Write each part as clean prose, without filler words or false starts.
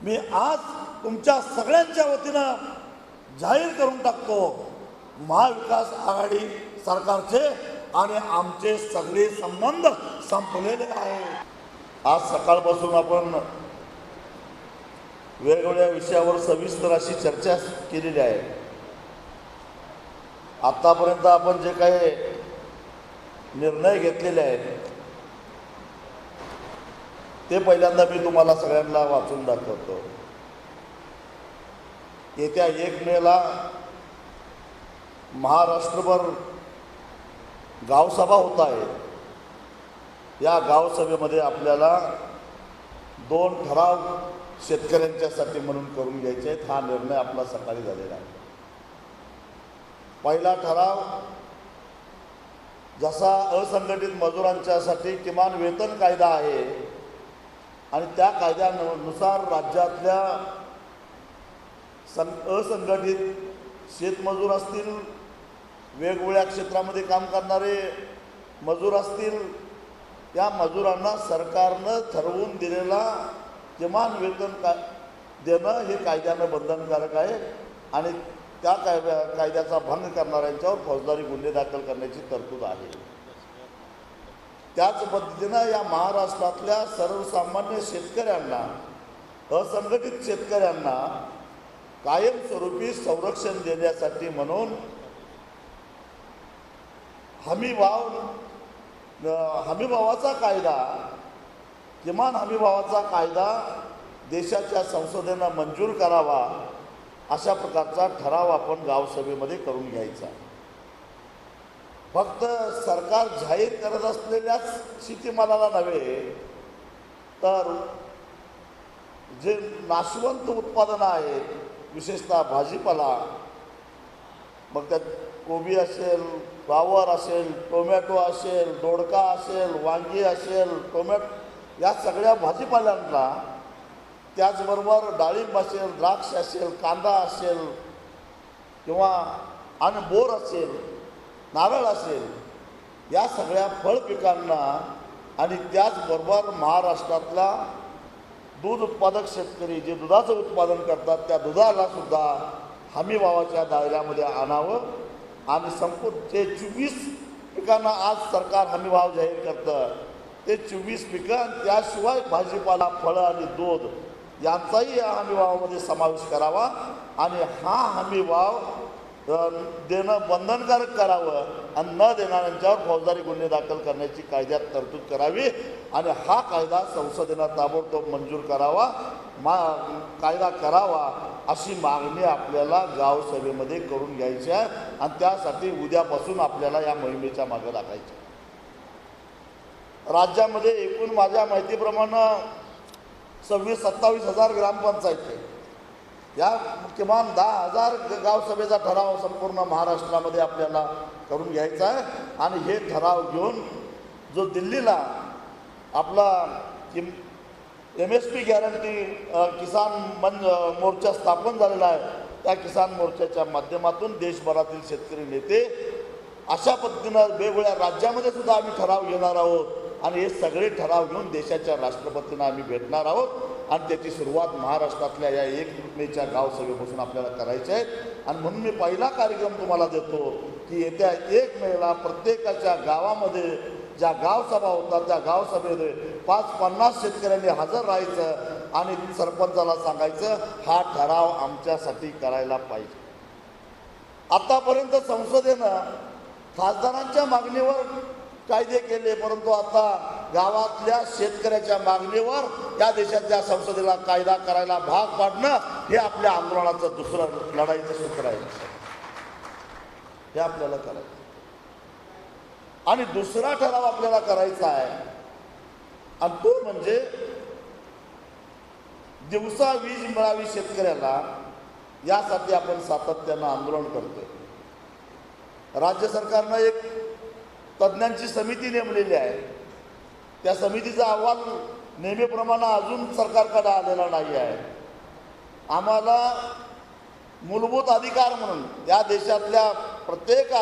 मी आज तुमच्या सगळ्यांच्या वतीनं जाहीर करून टाकतो, महाविकास आघाडी सरकारचे आणि आमचे सगळे संबंध संपलेले आहेत। आज सकाळपासून आपण वेगवेगळ्या विषयावर सविस्तर अशी चर्चा केलेली आहे। आतापर्यंत आपण जे काही निर्णय घेतलेले आहेत ते पहिल्यांदा मी तुम्हाला सगळ्यांना वाचून दाखवतो। येत्या 1 मेला महाराष्ट्रभर गावसभा होत आहे। या गावसभेमध्ये आपल्याला 2 ठराव शेतकऱ्यांच्यासाठी म्हणून करून घ्यायचे आहेत। हा निर्णय आपला सकाळी झालेला आहे। पहिला ठराव जसा असंघटित मजुरांच्यासाठी किमान वेतन कायदा आहे आणि त्या कायद्यानुसार राज्यातल्या असंघटित शेतमजूर असतील, वेगवेगळ्या क्षेत्रामध्ये काम करणारे मजूर असतील, त्या मजुरांना सरकारनं ठरवून दिलेला किमान वेतन देणं हे कायद्यानं बंधनकारक आहे आणि त्या कायद्याचा भंग करणाऱ्यांच्यावर फौजदारी गुन्हे दाखल करण्याची तरतूद आहे। त्याच पद्धतीनं या महाराष्ट्रातल्या सर्वसामान्य शेतकऱ्यांना, असंघटित शेतकऱ्यांना कायमस्वरूपी संरक्षण देण्यासाठी म्हणून हमीभावाचा कायदा, किमान हमीभावाचा कायदा देशाच्या संसदेनं मंजूर करावा, अशा प्रकारचा ठराव आपण गावसभेमध्ये करून घ्यायचा। फक्त सरकार जाहीर करत असलेल्याच शेतीमालाला नव्हे तर जे नाशवंत उत्पादनं आहेत, विशेषतः भाजीपाला, मग त्यात कोबी असेल, फ्लावर असेल, टोमॅटो असेल, दोडका असेल, वांगी असेल, या सगळ्या भाजीपाल्यांना, त्याचबरोबर डाळिंब असेल, द्राक्ष असेल, कांदा असेल किंवा आणि बोर असेल, नारळ असेल, या सगळ्या फळ पिकांना आणि त्याचबरोबर महाराष्ट्रातला दूध उत्पादक शेतकरी जे दुधाचं उत्पादन करतात त्या दुधाला सुद्धा हमीभावाच्या दायऱ्यामध्ये आणावं आणि संपूर्ण जे 24 पिकांना आज सरकार हमीभाव जाहीर करतं ते 24 पिकं, त्याशिवाय भाजीपाला, फळं आणि दूध यांचाही या हमीभावामध्ये समावेश करावा आणि हा हमीभाव देणं बंधनकारक करावं आणि न देणाऱ्यांच्यावर फौजदारी गुन्हे दाखल करण्याची कायद्यात तरतूद करावी आणि हा कायदा संसदेनं ताबडतोब मंजूर करावा, कायदा करावा, अशी मागणी आपल्याला गावसभेमध्ये करून घ्यायची आहे आणि त्यासाठी उद्यापासून आपल्याला या मोहिमेच्या मागे लागायचं। राज्यामध्ये एकूण माझ्या माहितीप्रमाणे 26-27 हजार ग्रामपंचायती आहेत। या किमान 10,000 गावसभेचा ठराव संपूर्ण महाराष्ट्रामध्ये आपल्याला करून घ्यायचा आहे आणि हे ठराव घेऊन जो दिल्लीला आपला MSP गॅरंटी किसान मोर्चा स्थापन झालेला आहे, त्या किसान मोर्चाच्या माध्यमातून देशभरातील शेतकरी नेते अशा पद्धतीनं वेगवेगळ्या राज्यामध्ये सुद्धा आम्ही ठराव घेणार आहोत आणि हे सगळे ठराव घेऊन देशाच्या राष्ट्रपतींना आम्ही भेटणार आहोत आणि त्याची सुरुवात महाराष्ट्रातल्या या 1 मेच्या गावसभेपासून आपल्याला करायची आहे। आणि म्हणून मी पहिला कार्यक्रम तुम्हाला देतो की येत्या 1 मेला प्रत्येकाच्या गावामध्ये ज्या गावसभा होतात त्या गावसभेमध्ये 50 शेतकऱ्यांनी हजर राहायचं आणि सरपंचाला सांगायचं हा ठराव आमच्यासाठी करायला पाहिजे। आतापर्यंत संसदेनं खासदारांच्या मागणीवर कायदे केले, परंतु आता गावातल्या शेतकऱ्याच्या मागणीवर या देशाच्या संसदेला कायदा करायला भाग पाडणं हे आपल्या आंदोलनाचं दुसरं लढाईचं सूत्र आहे। हे आपल्याला करायचं आणि दुसरा ठराव आपल्याला करायचा आहे आणि तो म्हणजे दिवसा वीज मिळावी शेतकऱ्याला, यासाठी आपण सातत्यानं आंदोलन करतोय। राज्य सरकारनं एक तज्ज्ञांची समिती नेमलेली आहे, त्या समितीचा अहवाल नेहमीप्रमाणे अजून सरकारकडे आलेला नाही आहे। आम्हाला मूलभूत अधिकार म्हणून या देशातल्या प्रत्येक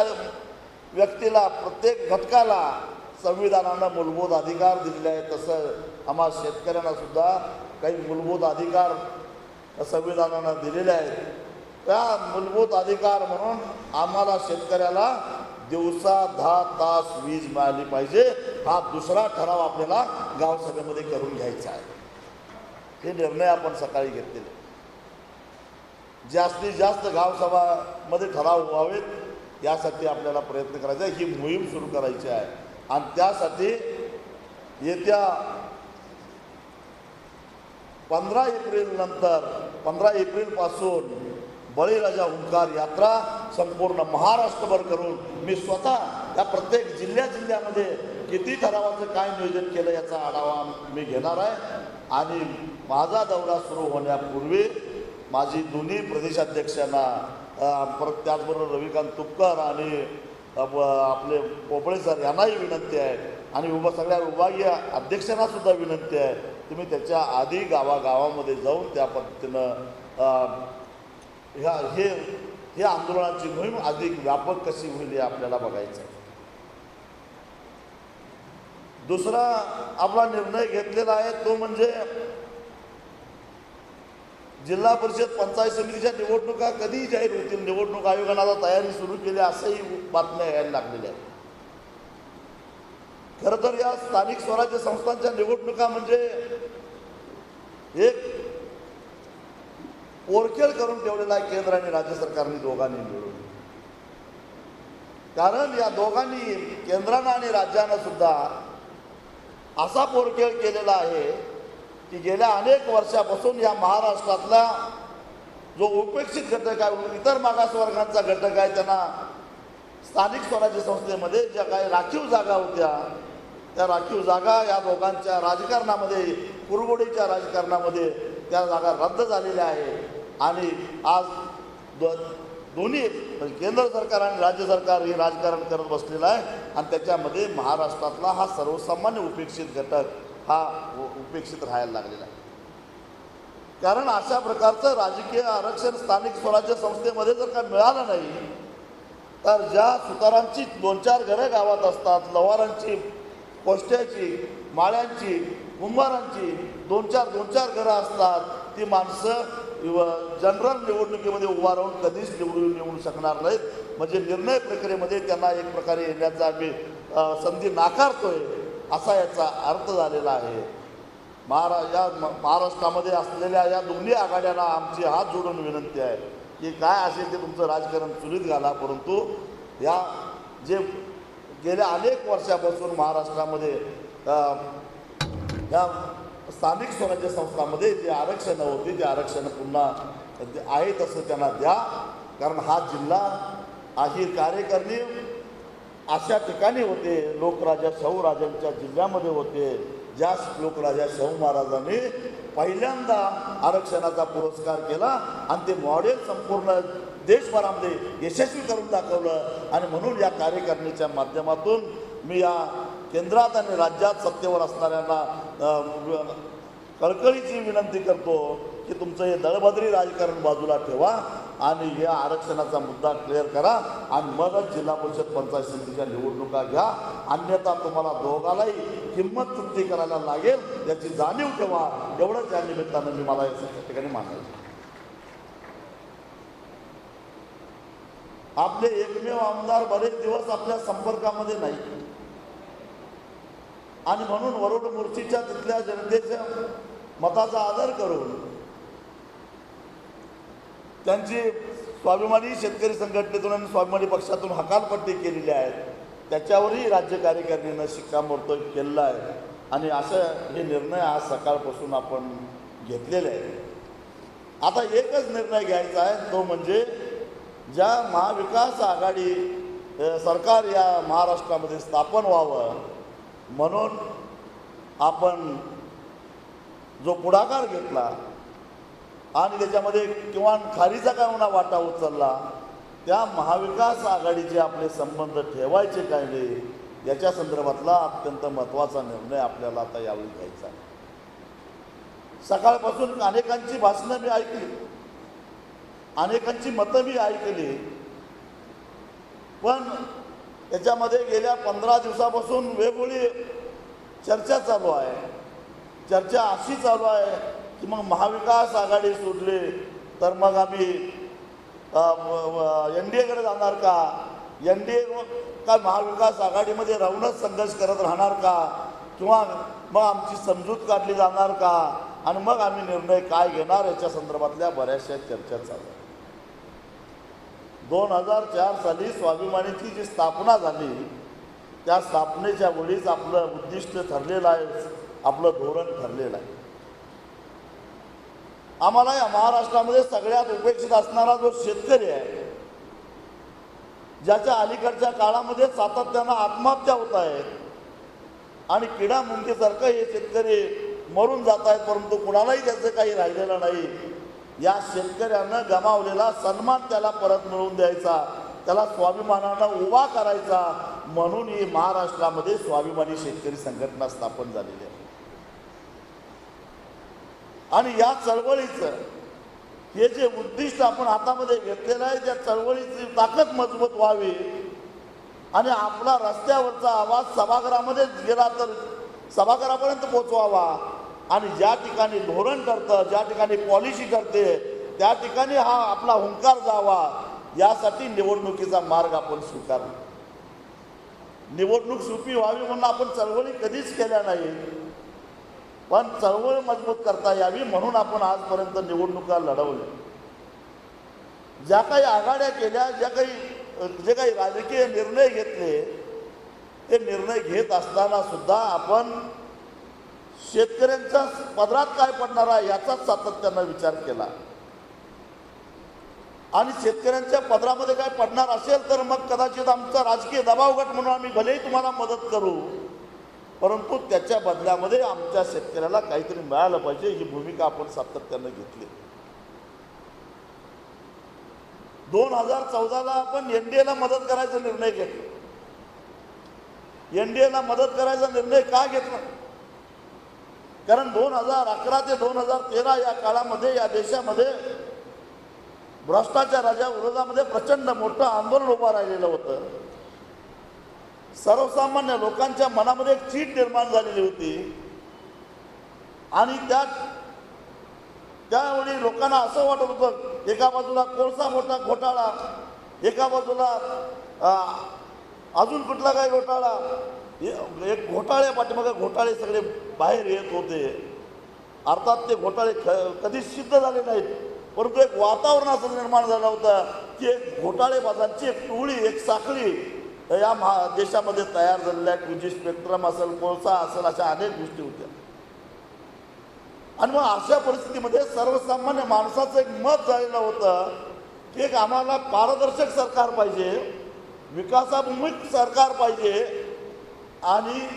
व्यक्तीला, प्रत्येक घटकाला संविधानानं मूलभूत अधिकार दिलेले आहेत, तसं आम्हा शेतकऱ्यांना सुद्धा काही मूलभूत अधिकार संविधानानं दिलेले आहेत. त्या मूलभूत अधिकार म्हणून आम्हाला शेतकऱ्याला दिवसा 10 तास वीज मिळाली पाहिजे, हा दुसरा ठराव आपल्याला गावसभेमध्ये करून घ्यायचा आहे. हे निर्णय आपण सकाळी घेतलेले. जास्तीत जास्त गावसभामध्ये ठराव व्हावेत यासाठी आपल्याला प्रयत्न करायचा आहे. ही मोहीम सुरू करायची आहे आणि त्यासाठी येत्या 15 एप्रिल नंतर 15 एप्रिलपासून बळीराजा हुंकार यात्रा संपूर्ण महाराष्ट्रभर करून मी स्वतः या प्रत्येक जिल्ह्यामध्ये किती ठरावाचं काय नियोजन केलं याचा आढावा मी घेणार आहे. आणि माझा दौरा सुरू होण्यापूर्वी माझी दोन्ही प्रदेशाध्यक्षांना परत त्याचबरोबर रविकांत तुपकर आणि आपले पोपळे सर यांनाही विनंती आहे आणि सगळ्या विभागीय अध्यक्षांना सुद्धा विनंती आहे, तुम्ही त्याच्या आधी गावागावामध्ये जाऊन त्या पद्धतीनं हे आंदोलनाची मोहीम अधिक व्यापक कशी होईल हे आपल्याला बघायचं आहे. दुसरा आपला निर्णय घेतलेला आहे तो म्हणजे जिल्हा परिषद पंचायत समितीच्या निवडणुका कधी जाहीर होतील. निवडणूक आयोगाने आता तयारी सुरू केली असंही बातम्या यायला लागलेल्या आहेत. खरं तर या स्थानिक स्वराज्य संस्थांच्या निवडणुका म्हणजे एक पोरखेळ करून ठेवलेला आहे केंद्र आणि राज्य सरकारने दोघांनी मिळून. कारण या दोघांनी केंद्रानं आणि राज्यानं सुद्धा असा पोरखेळ केलेला आहे की गेल्या अनेक वर्षापासून या महाराष्ट्रातला जो उपेक्षित घटक आहे, इतर मागासवर्गांचा घटक आहे, त्यांना स्थानिक स्वराज्य संस्थेमध्ये ज्या काही राखीव जागा होत्या त्या राखीव जागा या दोघांच्या राजकारणामध्ये, कुरघोडीच्या राजकारणामध्ये त्या जागा रद्द झालेल्या आहे. आणि आज दोन्ही म्हणजे केंद्र सरकार आणि राज्य सरकार हे राजकारण करत बसलेलं आहे आणि त्याच्यामध्ये महाराष्ट्रातला हा सर्वसामान्य उपेक्षित घटक हा उपेक्षित राहायला लागलेला आहे. कारण अशा प्रकारचं राजकीय आरक्षण स्थानिक स्वराज्य संस्थेमध्ये जर का मिळालं नाही तर ज्या सुतारांची 2-4 घरं गावात असतात, लवारांची, पोष्ट्याची, माळ्यांची, कुंभारांची 2-4 घरं असतात, ती माणसं जनरल निवडणुकीमध्ये उभा राहून कधीच निवडून येऊ शकणार नाहीत. म्हणजे निर्णय प्रक्रियेमध्ये त्यांना एक प्रकारे येण्याचा आम्ही संधी नाकारतोय असा याचा अर्थ झालेला आहे. महाराष्ट्रामध्ये असलेल्या या दोन्ही आघाड्यांना आमची हात जोडून विनंती आहे की काय असेल ते तुमचं राजकारण चुलीत घाला, परंतु या जे गेल्या अनेक वर्षापासून महाराष्ट्रामध्ये या स्थानिक स्वराज्य संस्थांमध्ये जे आरक्षणं होती ते आरक्षणं पुन्हा आहे तसं त्यांना द्या. कारण हा जिल्हा अहिर कार्यकर्ते अशा ठिकाणी होते, लोकराजा शाहू राजांच्या जिल्ह्यामध्ये होते, ज्या लोकराजा शाहू महाराजांनी पहिल्यांदा आरक्षणाचा पुरस्कार केला आणि ते मॉडेल संपूर्ण देशभरामध्ये यशस्वी करून दाखवलं. आणि म्हणून या कार्यकारिणीच्या माध्यमातून मी या केंद्रात आणि राज्यात सत्तेवर असणाऱ्यांना कळकळीची विनंती करतो की तुमचं हे दळभद्री राजकारण बाजूला ठेवा आणि या आरक्षणाचा मुद्दा क्लिअर करा आणि मगच जिल्हा परिषद पंचायत समितीच्या निवडणुका घ्या. अन्यथा तुम्हाला दोघालाही किंमत चुकती करायला लागेल याची जाणीव ठेवा. एवढंच या निमित्तानं मी मला या ठिकाणी मानायचं. आपले एकमेव आमदार बरेच दिवस आपल्या संपर्कामध्ये नाही आणि म्हणून वरुड मोर्चीच्या तिथल्या जनतेच्या मताचा आदर करून त्यांची स्वाभिमानी शेतकरी संघटनेतून आणि स्वाभिमानी पक्षातून हकालपट्टी केलेली आहे. त्याच्यावरही राज्य कार्यकारिणीनं शिक्कामोर्तब केलेला आहे आणि असं हे निर्णय आज सकाळपासून आपण घेतलेले आहे. आता एकच निर्णय घ्यायचा आहे, तो म्हणजे ज्या महाविकास आघाडी सरकार या महाराष्ट्रामध्ये स्थापन व्हावं म्हणून आपण जो पुढाकार घेतला आणि त्याच्यामध्ये किंवा खारीचा का होणार वाटा उचलला, त्या महाविकास आघाडीचे आपले संबंध ठेवायचे काय नाही याच्या संदर्भातला अत्यंत महत्त्वाचा निर्णय आपल्याला आता यावेळी घ्यायचा आहे. सकाळपासून अनेकांची भाषणं मी ऐकली, अनेकांची मतं मी ऐकली, पण त्याच्यामध्ये गेल्या 15 दिवसापासून वेगवेगळी चर्चा चालू आहे. चर्चा अशी चालू आहे की मग महाविकास आघाडी सोडली तर मग आम्ही NDAकडे जाणार का, NDA का महाविकास आघाडीमध्ये राहूनच संघर्ष करत राहणार का, किंवा मग आमची समजूत काढली जाणार का, आणि मग आम्ही निर्णय काय घेणार याच्या संदर्भातल्या बऱ्याचशा चर्चा चालू. 2004 साली स्वाभिमानीची जी स्थापना झाली त्या स्थापनेच्या वेळीच आपलं उद्दिष्ट ठरलेलं आहे, आपलं धोरण ठरलेलं आहे. आम्हाला या महाराष्ट्रामध्ये सगळ्यात उपेक्षित असणारा जो शेतकरी आहे, ज्याच्या अलीकडच्या काळामध्ये सातत्यानं आत्महत्या होत आहेत आणि किडा मुंगीसारखं हे शेतकरी मरून जात आहेत, परंतु कुणालाही त्याचं काही राहिलेलं नाही. या शेतकऱ्यानं गमावलेला सन्मान त्याला परत मिळवून द्यायचा, त्याला स्वाभिमानानं उभा करायचा, म्हणून ही महाराष्ट्रामध्ये स्वाभिमानी शेतकरी संघटना स्थापन झालेली आहे. आणि या चळवळीचं हे जे उद्दिष्ट आपण हातामध्ये घेतलेलं आहे, त्या चळवळीची ताकद मजबूत व्हावी आणि आपला रस्त्यावरचा आवाज सभागृहामध्ये गेला तर सभागृहापर्यंत पोचवावा, आणि ज्या ठिकाणी धोरण ठरतं, ज्या ठिकाणी पॉलिसी ठरते, त्या ठिकाणी हा आपला हुंकार जावा, यासाठी निवडणुकीचा मार्ग आपण स्वीकारला. निवडणूक सोपी व्हावी म्हणून आपण चळवळी कधीच केल्या नाही, पण चळवळ मजबूत करता यावी म्हणून आपण आजपर्यंत निवडणुका लढवल्या. ज्या काही आघाड्या केल्या, जे काही राजकीय निर्णय घेतले, ते निर्णय घेत असताना सुद्धा आपण शेतकऱ्यांच्या पदरात काय पडणार आहे याचाच सातत्यानं विचार केला. आणि शेतकऱ्यांच्या पदरामध्ये काय पडणार असेल तर मग कदाचित आमचा राजकीय दबाव गट म्हणून आम्ही भलेही तुम्हाला मदत करू, परंतु त्याच्या बदल्यामध्ये आमच्या शेतकऱ्याला काहीतरी मिळालं पाहिजे, ही भूमिका आपण सातत्यानं घेतली. 2014ला आपण NDAला मदत करायचा निर्णय घेतला. NDAला मदत करायचा निर्णय का घेतला? कारण 2011 ते 2013 या काळामध्ये या देशामध्ये भ्रष्टाचाराच्या विरोधामध्ये प्रचंड मोठं आंदोलन उभं राहिलेलं होतं. सर्वसामान्य लोकांच्या मनामध्ये एक चीड निर्माण झालेली होती आणि त्यावेळी लोकांना असं वाटत होतं, एका बाजूला कोळसा मोठा घोटाळा, एका बाजूला अजून कुठला काही घोटाळा, एक घोटाळे पाठीमागे घोटाळे सगळे बाहेर येत होते. अर्थात ते घोटाळे कधी सिद्ध झाले नाहीत, परंतु एक वातावरण असं निर्माण झालं होतं की एक घोटाळेबाजांची एक टोळी, एक साखळी या देशामध्ये तयार झालेल्या, 2G स्पेक्ट्रम असेल, कोळसा असेल, अशा अनेक गोष्टी होत्या. आणि मग अशा परिस्थितीमध्ये सर्वसामान्य माणसाचं एक मत झालेलं होतं की एक आम्हाला पारदर्शक सरकार पाहिजे, विकासाभिमुख सरकार पाहिजे आणि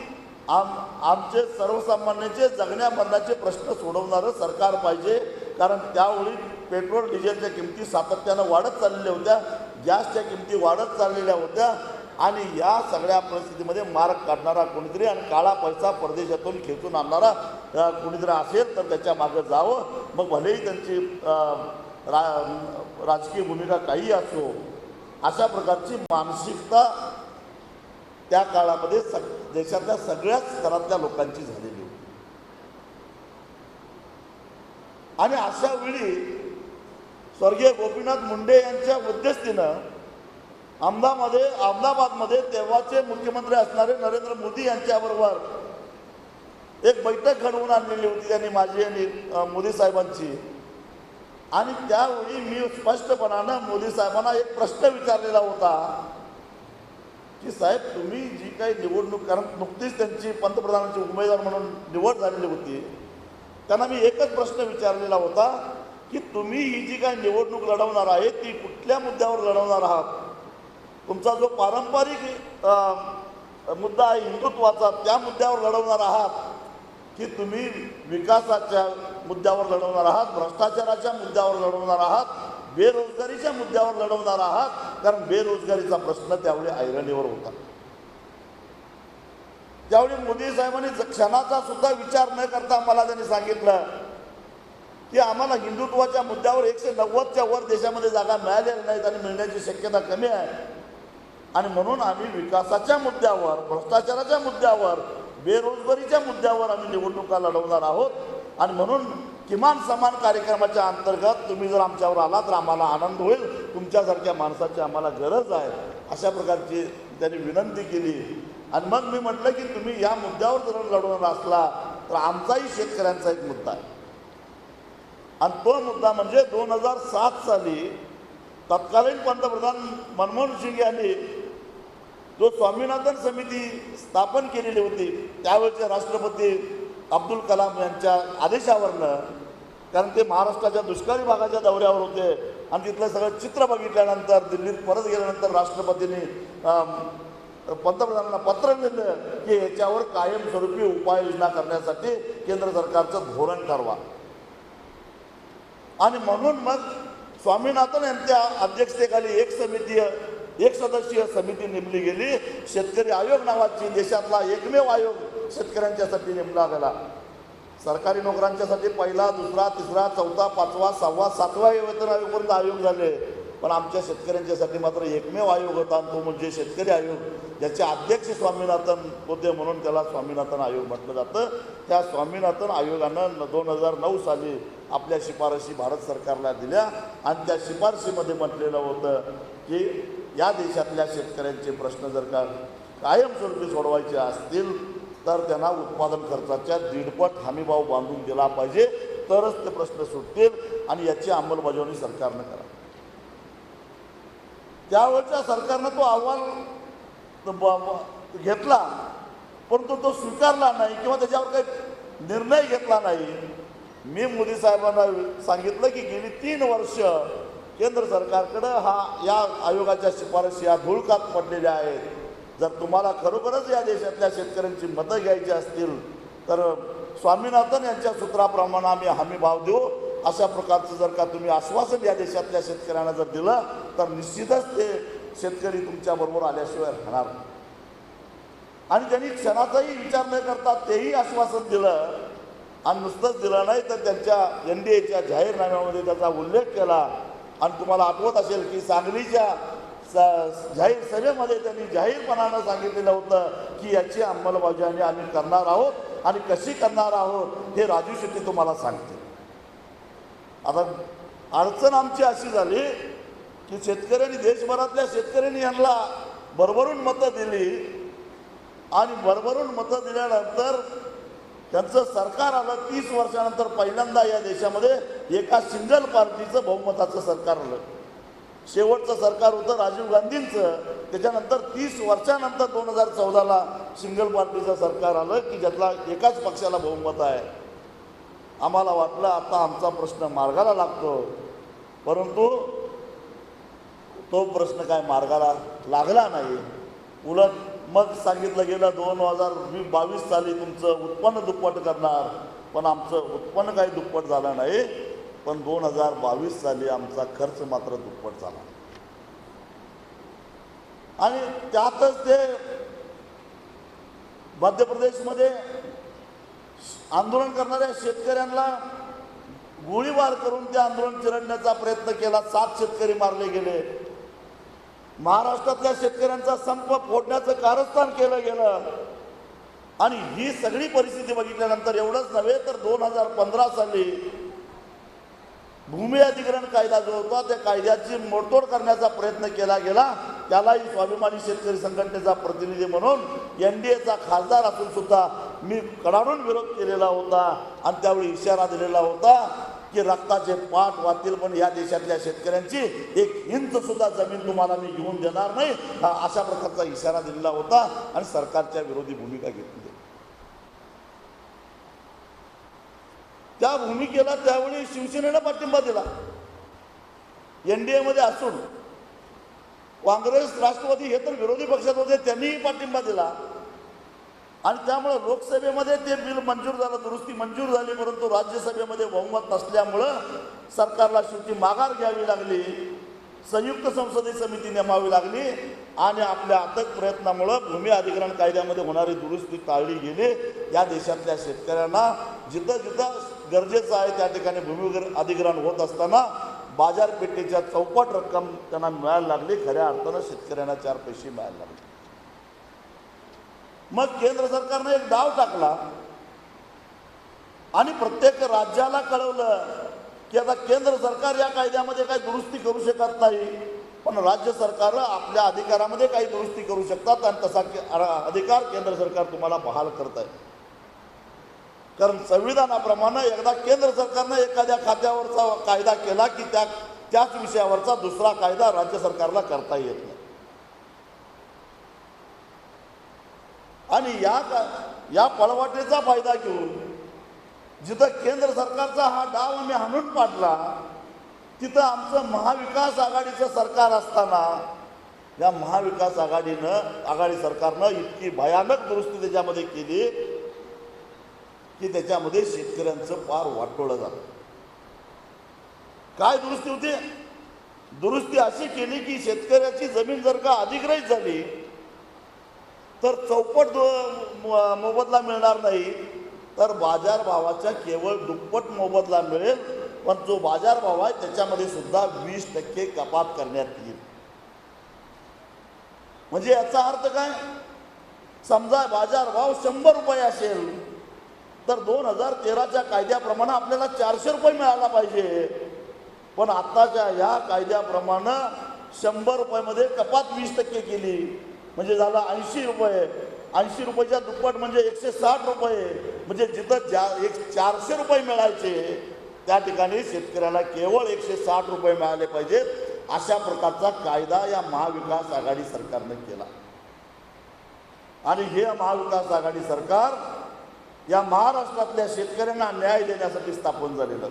आमचे सर्वसामान्यांचे जगण्या मरण्याचे प्रश्न सोडवणारं सरकार पाहिजे. कारण त्यावेळी पेट्रोल डिझेलच्या किमती सातत्यानं वाढत चाललेल्या होत्या, गॅसच्या किमती वाढत चाललेल्या होत्या, आणि या सगळ्या परिस्थितीमध्ये मार्ग काढणारा कोणीतरी आणि काळा पैसा परदेशातून खेचून आणणारा कोणीतरी असेल तर त्याच्या मागे जावं. मग भलेही त्यांची राजकीय भूमिका काही असो, अशा प्रकारची मानसिकता त्या काळामध्ये देशातल्या सगळ्याच स्तरातल्या लोकांची झालेली होती. आणि अशा वेळी स्वर्गीय गोपीनाथ मुंडे यांच्या मध्यस्थीनं अहमदाबादमध्ये तेव्हाचे मुख्यमंत्री असणारे नरेंद्र मोदी यांच्याबरोबर एक बैठक घडवून आणलेली होती त्यांनी, माझी आणि मोदी साहेबांची. आणि त्यावेळी मी स्पष्टपणानं मोदी साहेबांना एक प्रश्न विचारलेला होता की साहेब, तुम्ही जी काही निवडणूक, कारण नुकतीच त्यांची पंतप्रधानांची उमेदवार म्हणून निवड झालेली होती, त्यांना मी एकच प्रश्न विचारलेला होता की तुम्ही ही जी काही निवडणूक लढवणार आहे ती कुठल्या मुद्द्यावर लढवणार आहात? तुमचा जो पारंपरिक मुद्दा आहे हिंदुत्वाचा, त्या मुद्द्यावर लढवणार आहात की तुम्ही विकासाच्या मुद्द्यावर लढवणार आहात, भ्रष्टाचाराच्या मुद्द्यावर लढवणार आहात, बेरोजगारीच्या मुद्द्यावर लढवणार आहात? कारण बेरोजगारीचा प्रश्न त्यावेळी ऐरणीवर होता. त्यावेळी मोदी साहेबांनी क्षणाचा सुद्धा विचार न करता मला त्यांनी सांगितलं की आम्हाला हिंदुत्वाच्या मुद्द्यावर 190च्या वर देशामध्ये जागा मिळालेल्या नाहीत आणि मिळण्याची शक्यता कमी आहे, आणि म्हणून आम्ही विकासाच्या मुद्द्यावर, भ्रष्टाचाराच्या मुद्द्यावर, बेरोजगारीच्या मुद्द्यावर आम्ही निवडणुका लढवणार आहोत. आणि म्हणून किमान समान कार्यक्रमाच्या अंतर्गत तुम्ही जर आमच्यावर आला तर आम्हाला आनंद होईल, तुमच्यासारख्या माणसाची आम्हाला गरज आहे, अशा प्रकारची त्यांनी विनंती केली. आणि मग मी म्हटलं की तुम्ही या मुद्द्यावर जर लढवणार असला तर आमचाही शेतकऱ्यांचा एक मुद्दा आहे. आणि तो मुद्दा म्हणजे 2007 साली तत्कालीन पंतप्रधान मनमोहन सिंग यांनी जो स्वामीनाथन समिती स्थापन केलेली होती, त्यावेळेचे राष्ट्रपती अब्दुल कलाम यांच्या आदेशावरनं, कारण ते महाराष्ट्राच्या दुष्काळी भागाच्या दौऱ्यावर होते आणि तिथलं सगळं चित्र बघितल्यानंतर दिल्लीत परत गेल्यानंतर राष्ट्रपतींनी पंतप्रधानांना पत्र लिहिलं की याच्यावर कायमस्वरूपी उपाययोजना करण्यासाठी केंद्र सरकारचं धोरण ठरवा. आणि म्हणून मग स्वामीनाथन यांच्या अध्यक्षतेखाली एक सदस्यीय समिती नेमली गेली. शेतकरी आयोग नावाची देशातला एकमेव आयोग शेतकऱ्यांच्यासाठी नेमला गेला. सरकारी नोकऱ्यांच्यासाठी पहिला, दुसरा, तिसरा, चौथा, पाचवा, सहावा, सातवा वेतन आयोगपर्यंत आयोग झाले, पण आमच्या शेतकऱ्यांच्यासाठी मात्र एकमेव आयोग होता, तो म्हणजे शेतकरी आयोग, ज्याचे अध्यक्ष स्वामीनाथन होते, म्हणून त्याला स्वामीनाथन आयोग म्हटलं जातं. त्या स्वामीनाथन आयोगानं 2009 साली आपल्या शिफारशी भारत सरकारला दिल्या आणि त्या शिफारशीमध्ये म्हटलेलं होतं की या देशातल्या शेतकऱ्यांचे प्रश्न जर का कायमस्वरूपी सोडवायचे असतील तर त्यांना उत्पादन खर्चाच्या 1.5 हमीभाव बांधून दिला पाहिजे, तरच ते प्रश्न सुटतील आणि याची अंमलबजावणी सरकारनं करा. त्यावेळच्या सरकारनं तो अहवाल घेतला, परंतु तो स्वीकारला नाही किंवा त्याच्यावर काही निर्णय घेतला नाही. मी मोदी साहेबांना सांगितलं की गेली 3 वर्ष केंद्र सरकारकडं या आयोगाच्या शिफारशी या धुळकात पडलेल्या आहेत. जर तुम्हाला खरोखरच या देशातल्या शेतकऱ्यांची मतं घ्यायची असतील तर स्वामीनाथन यांच्या सूत्राप्रमाणे आम्ही हमी भाव देऊ, अशा प्रकारचं जर का तुम्ही आश्वासन या देशातल्या शेतकऱ्यांना जर दिलं तर निश्चितच ते शेतकरी तुमच्याबरोबर आल्याशिवाय राहणार. आणि त्यांनी क्षणाचाही विचार न करता तेही आश्वासन दिलं. आणि नुसतंच दिलं नाही तर त्यांच्या NDAच्या जाहीरनाम्यामध्ये त्याचा उल्लेख केला. आणि तुम्हाला आठवत असेल की सांगलीच्या जाहीर सभेमध्ये त्यांनी जाहीरपणानं सांगितलेलं होतं की याची अंमलबजावणी आम्ही करणार आहोत आणि कशी करणार आहोत हे राजू शेट्टी तुम्हाला सांगते. आता अडचण आमची अशी झाली की शेतकऱ्यांनी, देशभरातल्या शेतकऱ्यांनी यांना भरभरून मतं दिली आणि भरभरून मतं दिल्यानंतर त्यांचं सरकार आलं. 30 वर्षानंतर पहिल्यांदा या देशामध्ये एका सिंगल पार्टीचं बहुमताचं सरकार आलं. शेवटचं सरकार होतं राजीव गांधींचं, त्याच्यानंतर 30 वर्षानंतर 2014ला सिंगल पार्टीचं सरकार आलं की ज्यातला एकाच पक्षाला बहुमत आहे. आम्हाला वाटलं आता आमचा प्रश्न मार्गाला लागतो, परंतु तो प्रश्न काय मार्गाला लागला नाही. उलट मग सांगितलं गेलं 2022 साली तुमचं उत्पन्न दुप्पट करणार, पण आमचं उत्पन्न काही दुप्पट झालं नाही, पण 2022 साली आमचा खर्च मात्र दुप्पट झाला. आणि त्यातच ते मध्य प्रदेशमध्ये आंदोलन करणाऱ्या शेतकऱ्यांना गोळीबार करून ते आंदोलन चिरडण्याचा प्रयत्न केला. 7 शेतकरी मारले गेले. महाराष्ट्रातल्या शेतकऱ्यांचा संप फोडण्याचं कारस्थान केलं गेलं. आणि ही सगळी परिस्थिती बघितल्यानंतर एवढंच नव्हे तर 2015 साली भूमी अधिग्रहण कायदा जो होता त्या कायद्याची मोडतोड करण्याचा प्रयत्न केला गेला. त्यालाही स्वाभिमानी शेतकरी संघटनेचा प्रतिनिधी म्हणून NDAचा खासदार असून सुद्धा मी कडाडून विरोध केलेला होता आणि त्यावेळी इशारा दिलेला होता की रक्ताचे पाठ वाहतील पण या देशातल्या शेतकऱ्यांची 1 इंच सुद्धा जमीन तुम्हाला मी घेऊन देणार नाही, अशा प्रकारचा इशारा दिलेला होता आणि सरकारच्या विरोधी भूमिका घेतली. त्या भूमिकेला त्यावेळी शिवसेनेनं पाठिंबा दिला. NDAमध्ये असून काँग्रेस, राष्ट्रवादी हे तर विरोधी पक्षात होते, त्यांनीही पाठिंबा दिला आणि त्यामुळे लोकसभेमध्ये ते बिल मंजूर झालं, दुरुस्ती मंजूर झाली, परंतु राज्यसभेमध्ये बहुमत नसल्यामुळं सरकारला शेवटी माघार घ्यावी लागली, संयुक्त संसदीय समिती नेमावी लागली आणि आपल्या अथक प्रयत्नामुळं भूमी अधिग्रहण कायद्यामध्ये होणारी दुरुस्ती टाळली गेली. या देशातल्या शेतकऱ्यांना जिथं जिथं गरजेचं आहे त्या ठिकाणी भूमी अधिग्रहण होत असताना बाजारपेठेच्या चौपट रक्कम त्यांना मिळायला लागली. खऱ्या अर्थानं शेतकऱ्यांना 4 पैसे मिळायला लागले. मग केंद्र सरकारने एक डाव टाकला आणि प्रत्येक राज्याला कळवलं की आता केंद्र सरकार या कायद्यामध्ये काही दुरुस्ती करू शकत नाही, पण राज्य सरकार आपल्या अधिकारामध्ये काही दुरुस्ती करू शकतात आणि तसा अधिकार केंद्र सरकार तुम्हाला बहाल करत आहे. कारण संविधानाप्रमाणे एकदा केंद्र सरकारनं एखाद्या खात्यावरचा कायदा केला की त्याच विषयावरचा दुसरा कायदा राज्य सरकारला करता येत नाही. आणि या पळवाटेचा फायदा घेऊन जिथं केंद्र सरकारचा हा डाव आम्ही हाणून पाडला, तिथं आमचं महाविकास आघाडीचं सरकार असताना या महाविकास आघाडी सरकारनं इतकी भयानक दुरुस्ती त्याच्यामध्ये केली की त्याच्यामध्ये शेतकऱ्यांचं फार वाटोळं झालं. काय दुरुस्ती होती? दुरुस्ती अशी केली की शेतकऱ्याची जमीन जर का अधिग्रहित झाली तर चौपट मोबदला मिळणार नाही, तर बाजारभावाच्या केवळ दुप्पट मोबदला मिळेल, पण जो बाजारभाव आहे त्याच्यामध्ये सुद्धा 20% कपात करण्यात येईल. म्हणजे याचा अर्थ काय? समजा बाजारभाव 100 रुपये असेल तर 2013च्या कायद्याप्रमाणे आपल्याला 400 रुपये मिळाला पाहिजे, पण आत्ताच्या या कायद्याप्रमाणे 100 रुपयामध्ये कपात 20% केली, म्हणजे झाला 80 रुपये. 80 रुपयाच्या दुप्पट म्हणजे 160 रुपये. म्हणजे जिथं 400 रुपये मिळायचे त्या ठिकाणी शेतकऱ्याला केवळ 160 रुपये मिळाले पाहिजेत. अशा प्रकारचा कायदा या महाविकास आघाडी सरकारने केला. आणि हे महाविकास आघाडी सरकार या महाराष्ट्रातल्या शेतकऱ्यांना न्याय देण्यासाठी स्थापन झालेलं.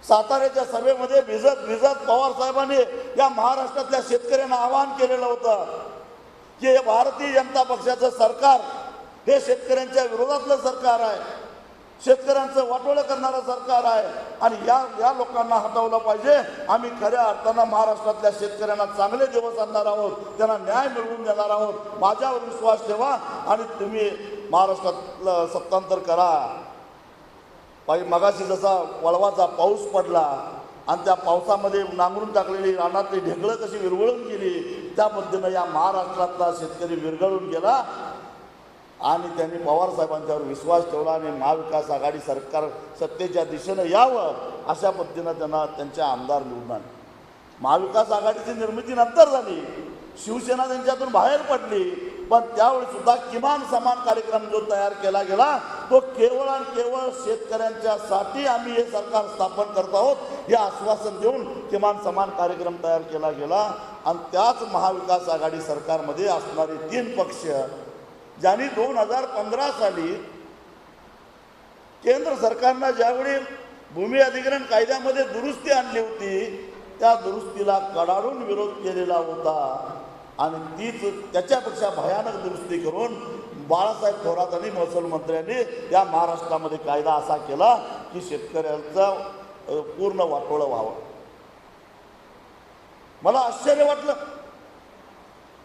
साताऱ्याच्या सभेमध्ये भिजत पवार साहेबांनी या महाराष्ट्रातल्या शेतकऱ्यांना आवाहन केलेलं होतं की हे भारतीय जनता पक्षाचं सरकार हे शेतकऱ्यांच्या विरोधातलं सरकार आहे, शेतकऱ्यांचं वाटोळं करणारं सरकार आहे आणि या लोकांना हटवलं पाहिजे. आम्ही खऱ्या अर्थानं महाराष्ट्रातल्या शेतकऱ्यांना चांगले दिवस आणणार आहोत, त्यांना न्याय मिळवून देणार आहोत. माझ्यावर विश्वास ठेवा आणि तुम्ही महाराष्ट्रातलं सत्तांतर करा. मगाशी जसा वळवाचा पाऊस पडला आणि त्या पावसामध्ये नांगरून टाकलेली रानातली ढेकळं कशी विरघळून गेली, त्या पद्धतीनं या महाराष्ट्रातला शेतकरी विरघळून गेला आणि त्यांनी पवार साहेबांच्यावर विश्वास ठेवला आणि महाविकास आघाडी सरकार सत्तेच्या दिशेनं यावं अशा पद्धतीनं त्यांना त्यांच्या आमदार निवडून आणले. महाविकास आघाडीची निर्मिती नंतर झाली, शिवसेना त्यांच्यातून बाहेर पडली, पण त्यावेळी सुद्धा किमान समान कार्यक्रम जो तयार केला गेला तो केवळ आणि केवळ शेतकऱ्यांच्यासाठी आम्ही हे सरकार स्थापन करत आहोत हे आश्वासन देऊन किमान समान कार्यक्रम तयार केला गेला. आणि त्याच महाविकास आघाडी सरकारमध्ये असणारे 3 पक्ष ज्यांनी 2015 साली केंद्र सरकारनं ज्यावेळी भूमी अधिग्रहण कायद्यामध्ये दुरुस्ती आणली होती त्या दुरुस्तीला कडाडून विरोध केलेला होता आणि त्याच्यापेक्षा भयानक दुरुस्ती करून बाळासाहेब थोरात आणि महसूल मंत्र्यांनी या महाराष्ट्रामध्ये कायदा असा केला की शेतकऱ्यांचं पूर्ण वाटोळं व्हावं. मला आश्चर्य वाटलं,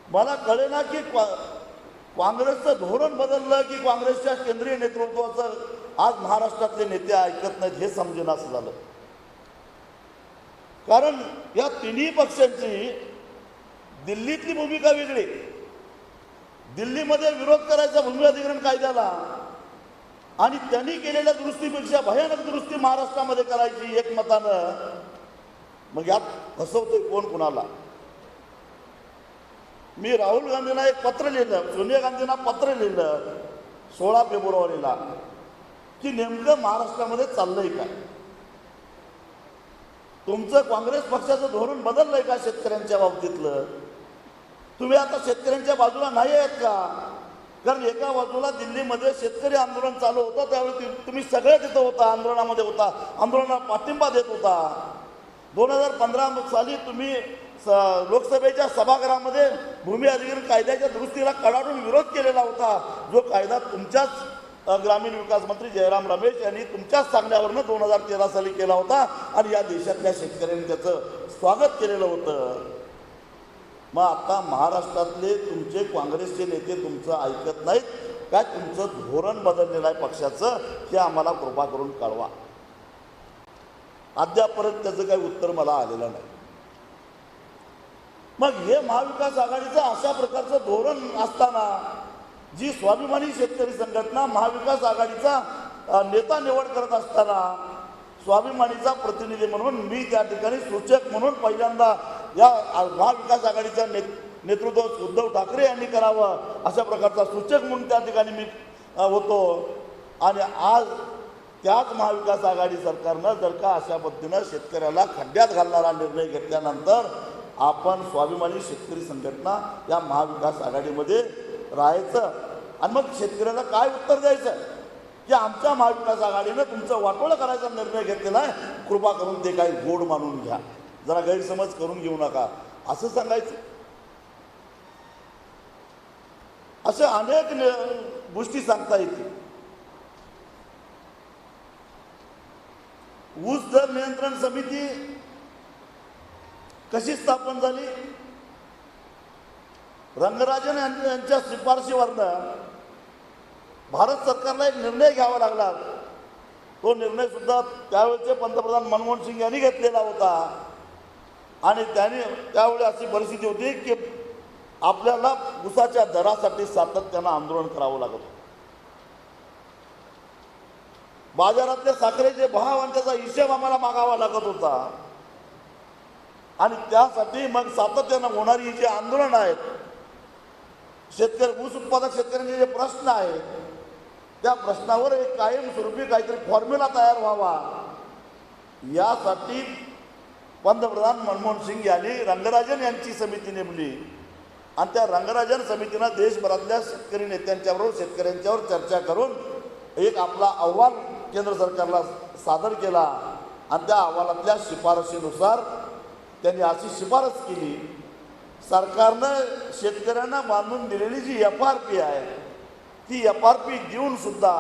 मला कळेना की काँग्रेसचं धोरण बदललं की काँग्रेसच्या केंद्रीय नेतृत्वाचं आज महाराष्ट्रातले नेते ऐकत नाहीत हे समजेन असं झालं. कारण या तिन्ही पक्षांची दिल्लीतली भूमिका वेगळी. दिल्लीमध्ये विरोध करायचा भूमी अधिग्रहण कायद्याला आणि त्यांनी केलेल्या दुरुस्तीपेक्षा भयानक दुरुस्ती महाराष्ट्रामध्ये करायची एकमतानं. मग यात फसवतोय कोण कुणाला? मी राहुल गांधींना एक पत्र लिहिलं, सोनिया गांधींना पत्र लिहिलं 16 फेब्रुवारीला की नेमकं महाराष्ट्रामध्ये चाललंय काय? तुमचं काँग्रेस पक्षाचं धोरण बदललंय का शेतकऱ्यांच्या बाबतीतलं? तुम्ही आता शेतकऱ्यांच्या बाजूला नाही आहेत का? कारण एका बाजूला दिल्लीमध्ये शेतकरी आंदोलन चालू होतं त्यावेळी तुम्ही सगळे तिथं होता, आंदोलनामध्ये होता, आंदोलनाला पाठिंबा देत होता. 2015 साली तुम्ही लोकसभेच्या सभागृहामध्ये भूमी अधिग्रहण कायद्याच्या दुरुस्तीला कडाडून विरोध केलेला होता, जो कायदा तुमच्याच ग्रामीण विकास मंत्री जयराम रमेश यांनी तुमच्याच सांगण्यावरनं 2013 साली केला होता आणि या देशातल्या शेतकऱ्यांनी त्याचं स्वागत केलेलं होतं. मग आता महाराष्ट्रातले तुमचे काँग्रेसचे नेते तुमचं ऐकत नाहीत काय? तुमचं धोरण बदललेलं आहे पक्षाचं, हे आम्हाला कृपा करून कळवा. अद्यापर्यंत त्याचं काही उत्तर मला आलेलं नाही. मग हे महाविकास आघाडीचं अशा प्रकारचं धोरण असताना जी स्वाभिमानी शेतकरी संघटना महाविकास आघाडीचा नेता निवड करत असताना स्वाभिमानीचा प्रतिनिधी म्हणून मी त्या ठिकाणी सूचक म्हणून पहिल्यांदा या महाविकास आघाडीचा नेतृत्व उद्धव ठाकरे यांनी करावं अशा प्रकारचा सूचक म्हणून त्या ठिकाणी मी होतो. आणि आज त्याच महाविकास आघाडी सरकारनं जर का अशा पद्धतीनं शेतकऱ्याला खड्ड्यात घालणारा निर्णय घेतल्यानंतर आपण स्वाभिमानी शेतकरी संघटना या महाविकास आघाडीमध्ये राहायचं आणि मग शेतकऱ्याला काय उत्तर द्यायचं की आमच्या महाविकास आघाडीनं तुमचं वाटोळं करायचा निर्णय घेतलेला आहे, कृपा करून ते काही गोड मानून घ्या, जरा गैरसमज करून घेऊ नका असं सांगायचं. अशा अनेक गोष्टी सांगता येतील. ऊस दर नियंत्रण समिती कशी स्थापन झाली? रंगराजन यांच्या शिफारशीवरनं भारत सरकारला एक निर्णय घ्यावा लागला. तो निर्णय सुद्धा त्यावेळेचे पंतप्रधान मनमोहन सिंग यांनी घेतलेला होता. आणि त्याने त्यावेळी अशी परिस्थिती होती की आपल्याला ऊसाच्या दरासाठी सातत्यानं आंदोलन करावं लागत होतं. बाजारातले साखरेचे भाव आणि त्याचा हिशेब आम्हाला मागावा लागत होता. आणि त्यासाठी मग सातत्यानं होणारी ही जी आंदोलन आहेत, शेतकरी ऊस उत्पादक शेतकऱ्यांचे जे प्रश्न आहेत, त्या प्रश्नावर एक कायमस्वरूपी काहीतरी फॉर्म्युला तयार व्हावा यासाठी पंतप्रधान मनमोहन सिंग यांनी रंगराजन यांची समिती नेमली. आणि त्या रंगराजन समितीनं देशभरातल्या शेतकरी नेत्यांच्याबरोबर शेतकऱ्यांच्यावर चर्चा करून एक आपला अहवाल केंद्र सरकारला सादर केला. आणि त्या अहवालातल्या शिफारशीनुसार त्यांनी अशी शिफारस केली, सरकारनं शेतकऱ्यांना बांधून दिलेली जी FRP आहे ती FRP देऊन सुद्धा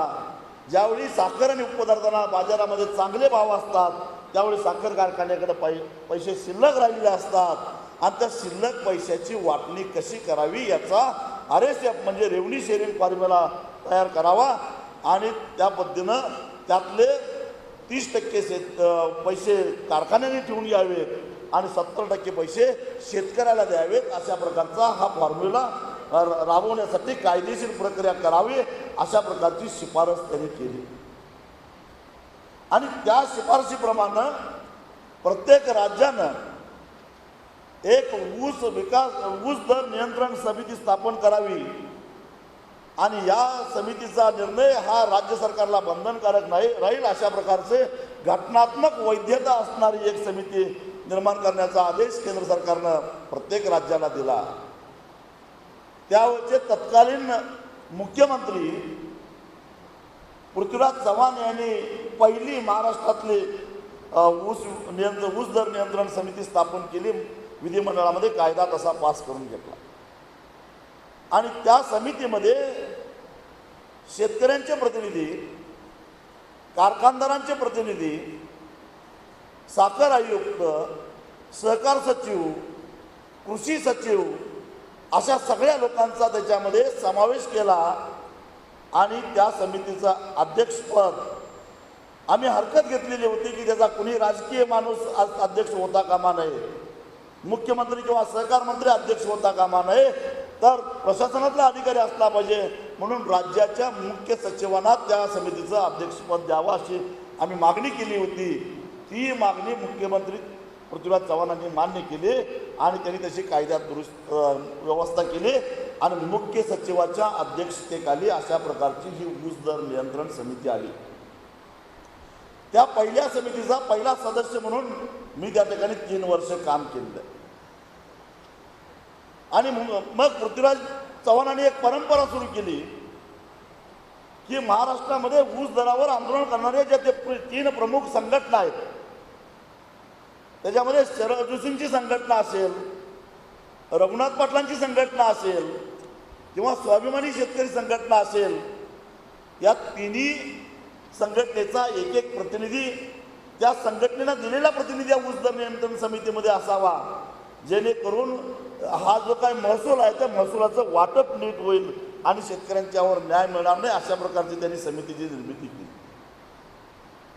ज्यावेळी साखर आणि उपपदार्थांना बाजारामध्ये चांगले भाव असतात त्यावेळी साखर कारखान्याकडे पैसे शिल्लक राहिलेले असतात. आणि त्या शिल्लक पैशाची वाटणी कशी करावी याचा RSF म्हणजे रेव्हन्यू शेअरिंग फॉर्म्युला तयार करावा. आणि त्या पद्धतीनं त्यातले 30% पैसे कारखान्याने ठेवून घ्यावेत आणि 70% पैसे शेतकऱ्याला द्यावेत. अशा प्रकारचा हा फॉर्म्युला राबवण्यासाठी कायदेशीर प्रक्रिया करावी अशा प्रकारची शिफारस त्यांनी केली. आणि त्या शिफारशीप्रमाणे प्रत्येक राज्यानं एक ऊस दर नियंत्रण समिती स्थापन करावी. आणि या समितीचा निर्णय हा राज्य सरकारला बंधनकारक नाही राहील अशा प्रकारचे घटनात्मक वैधता असणारी एक समिती निर्माण करण्याचा आदेश केंद्र सरकारनं प्रत्येक राज्याला दिला. त्यावेळचे तत्कालीन मुख्यमंत्री पृथ्वीराज चव्हाण यांनी पहिली महाराष्ट्रातली ऊस दर नियंत्रण समिती स्थापन केली. विधिमंडळामध्ये कायदा तसा पास करून घेतला. आणि त्या समितीमध्ये शेतकऱ्यांचे प्रतिनिधी, कारखानदारांचे प्रतिनिधी, साखर आयुक्त, सहकार सचिव, कृषी सचिव अशा सगळ्या लोकांचा त्याच्यामध्ये समावेश केला. आणि त्या समितीचं अध्यक्षपद आम्ही हरकत घेतलेली होती की त्याचा कुणी राजकीय माणूस अध्यक्ष होता कामा नये, मुख्यमंत्री किंवा सहकार मंत्री अध्यक्ष होता कामा नये, तर प्रशासनातला अधिकारी असला पाहिजे. म्हणून राज्याच्या मुख्य सचिवांना त्या समितीचं अध्यक्षपद द्यावं अशी आम्ही मागणी केली होती. ती मागणी मुख्यमंत्री पृथ्वीराज चव्हाणांनी मान्य केली आणि त्यांनी तशी कायद्यात दुरुस्त व्यवस्था केली. आणि मुख्य सचिवाच्या अध्यक्षतेखाली अशा प्रकारची ही ऊस दर नियंत्रण समिती आली. त्या पहिल्या समितीचा पहिला सदस्य म्हणून मी त्या ठिकाणी 3 वर्ष काम केलं. आणि मग पृथ्वीराज चव्हाणांनी एक परंपरा सुरू केली की महाराष्ट्रामध्ये ऊस दरावर आंदोलन करणारे जे 3 प्रमुख संघटना आहेत, त्याच्यामध्ये शरद जोशींची संघटना असेल, रघुनाथ पाटलांची संघटना असेल किंवा स्वाभिमानी शेतकरी संघटना असेल, या तिन्ही संघटनेचा एक प्रतिनिधी त्या संघटनेनं दिलेला प्रतिनिधी ऊस दर नियंत्रण समितीमध्ये असावा, जेणेकरून हा जो काही महसूल आहे त्या महसुलाचं वाटप नीट होईल आणि शेतकऱ्यांच्यावर न्याय मिळणार नाही अशा प्रकारची त्यांनी समितीची निर्मिती केली.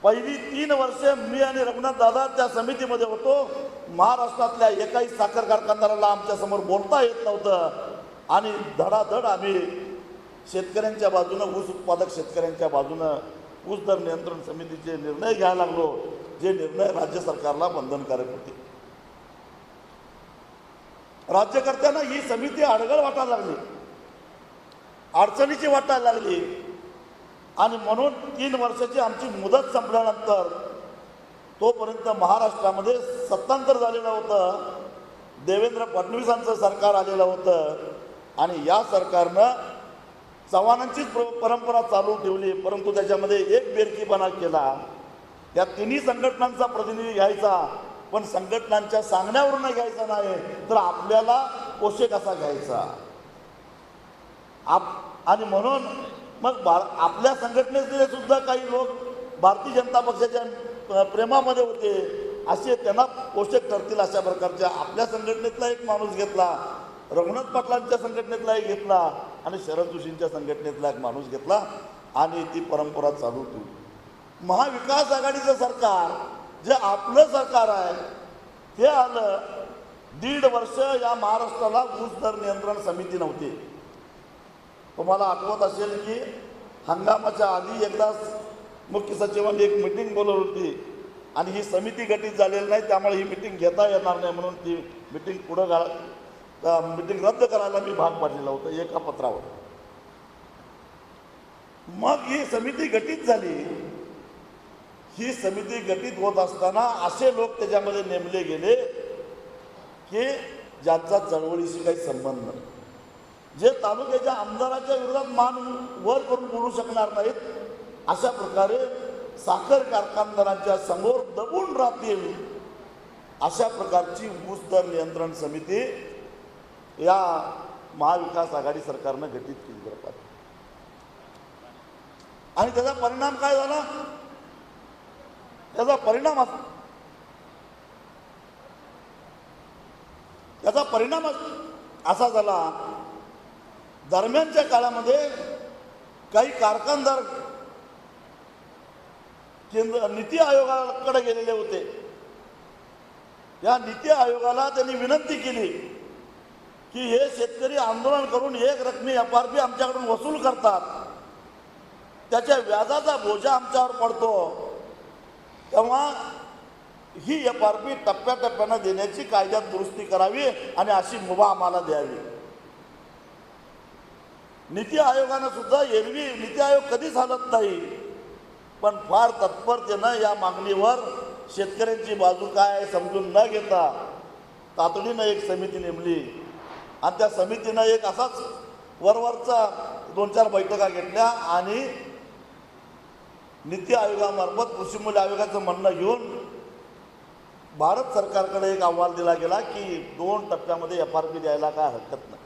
पहिली 3 वर्षे मी आणि रघुनाथ दादा त्या समितीमध्ये होतो. महाराष्ट्रातल्या एकाही साखर कारखानदाराला आमच्यासमोर बोलता येत नव्हतं आणि धडाधड आम्ही शेतकऱ्यांच्या बाजूनं, ऊस उत्पादक शेतकऱ्यांच्या बाजूनं ऊस दर नियंत्रण समितीचे निर्णय घ्यायला लागलो, जे निर्णय राज्य सरकारला बंधनकारक होते. राज्यकर्त्यांना ही समिती अडगळ वाटायला लागली, अडचणीची वाटायला लागली. आणि म्हणून 3 वर्षाची आमची मुदत संपल्यानंतर तोपर्यंत महाराष्ट्रामध्ये सत्तांतर झालेलं होतं, देवेंद्र फडणवीसांचं सरकार आलेलं होतं. आणि या सरकारनं चव्हाणांचीच परंपरा चालू ठेवली, परंतु त्याच्यामध्ये एक बेरकीपणा केला. या तिन्ही संघटनांचा प्रतिनिधी घ्यायचा, पण संघटनांच्या सांगण्यावरून घ्यायचा नाही, तर आपल्याला पोषक कसा घ्यायचा. आणि म्हणून मग आपल्या संघटनेतले सुद्धा काही लोक भारतीय जनता पक्षाच्या प्रेमामध्ये होते, असे त्यांना पोषक ठरतील अशा प्रकारच्या आपल्या संघटनेतला एक माणूस घेतला, रघुनाथ पाटलांच्या संघटनेतला एक घेतला आणि शरद जोशींच्या संघटनेतला एक माणूस घेतला आणि ती परंपरा चालू ठेवली. महाविकास आघाडीचं सरकार जे आपलं सरकार आहे ते आलं, 1.5 वर्ष या महाराष्ट्राला ऊस दर नियंत्रण समिती नव्हती. तुम्हाला आठवत असेल की हंगामाच्या आधी एकदाच मुख्य सचिवांनी एक मिटिंग बोलवली होती आणि ही समिती गठीत झालेली नाही, त्यामुळे ही मिटिंग घेता येणार नाही म्हणून ती मिटिंग मिटिंग रद्द करायला मी भाग पाडलेला होता एका पत्रावर. मग ही समिती गठीत झाली. ही समिती गठीत होत असताना असे लोक त्याच्यामध्ये नेमले गेले की ज्यांचा चळवळीशी काही संबंध नाही, जे तालुक्याच्या आमदाराच्या विरोधात मान वर करून बोलू शकणार नाहीत, अशा प्रकारे साखर कारखानदारांच्या समोर दबून राहतील अशा प्रकारची ऊस दर नियंत्रण समिती या महाविकास आघाडी सरकारनं गठीत केली बरं. आणि त्याचा परिणाम काय झाला? त्याचा परिणाम असा झाला, दरम्यानच्या काळामध्ये काही कारखानदार नीती आयोगाकडे गेलेले होते. या नीती आयोगाला त्यांनी विनंती केली की हे शेतकरी आंदोलन करून एक रकमी FRP आमच्याकडून वसूल करतात, त्याच्या व्याजाचा बोजा आमच्यावर पडतो, तेव्हा ही FRP टप्प्याटप्प्यानं देण्याची कायद्यात दुरुस्ती करावी आणि अशी मुभा आम्हाला द्यावी. नीती आयोगानं सुद्धा एरवी नीती आयोग कधीच हलत नाही, पण फार तत्परतेनं या मागणीवर शेतकऱ्यांची बाजू काय समजून न घेता तातडीनं एक समिती नेमली आणि त्या समितीनं एक असाच वरवरचा 2-4 बैठका घेतल्या आणि नीती आयोगामार्फत कृषी मूल्य आयोगाचं म्हणणं घेऊन भारत सरकारकडे एक अहवाल दिला गेला की 2 टप्प्यामध्ये FRP द्यायला काय हरकत नाही,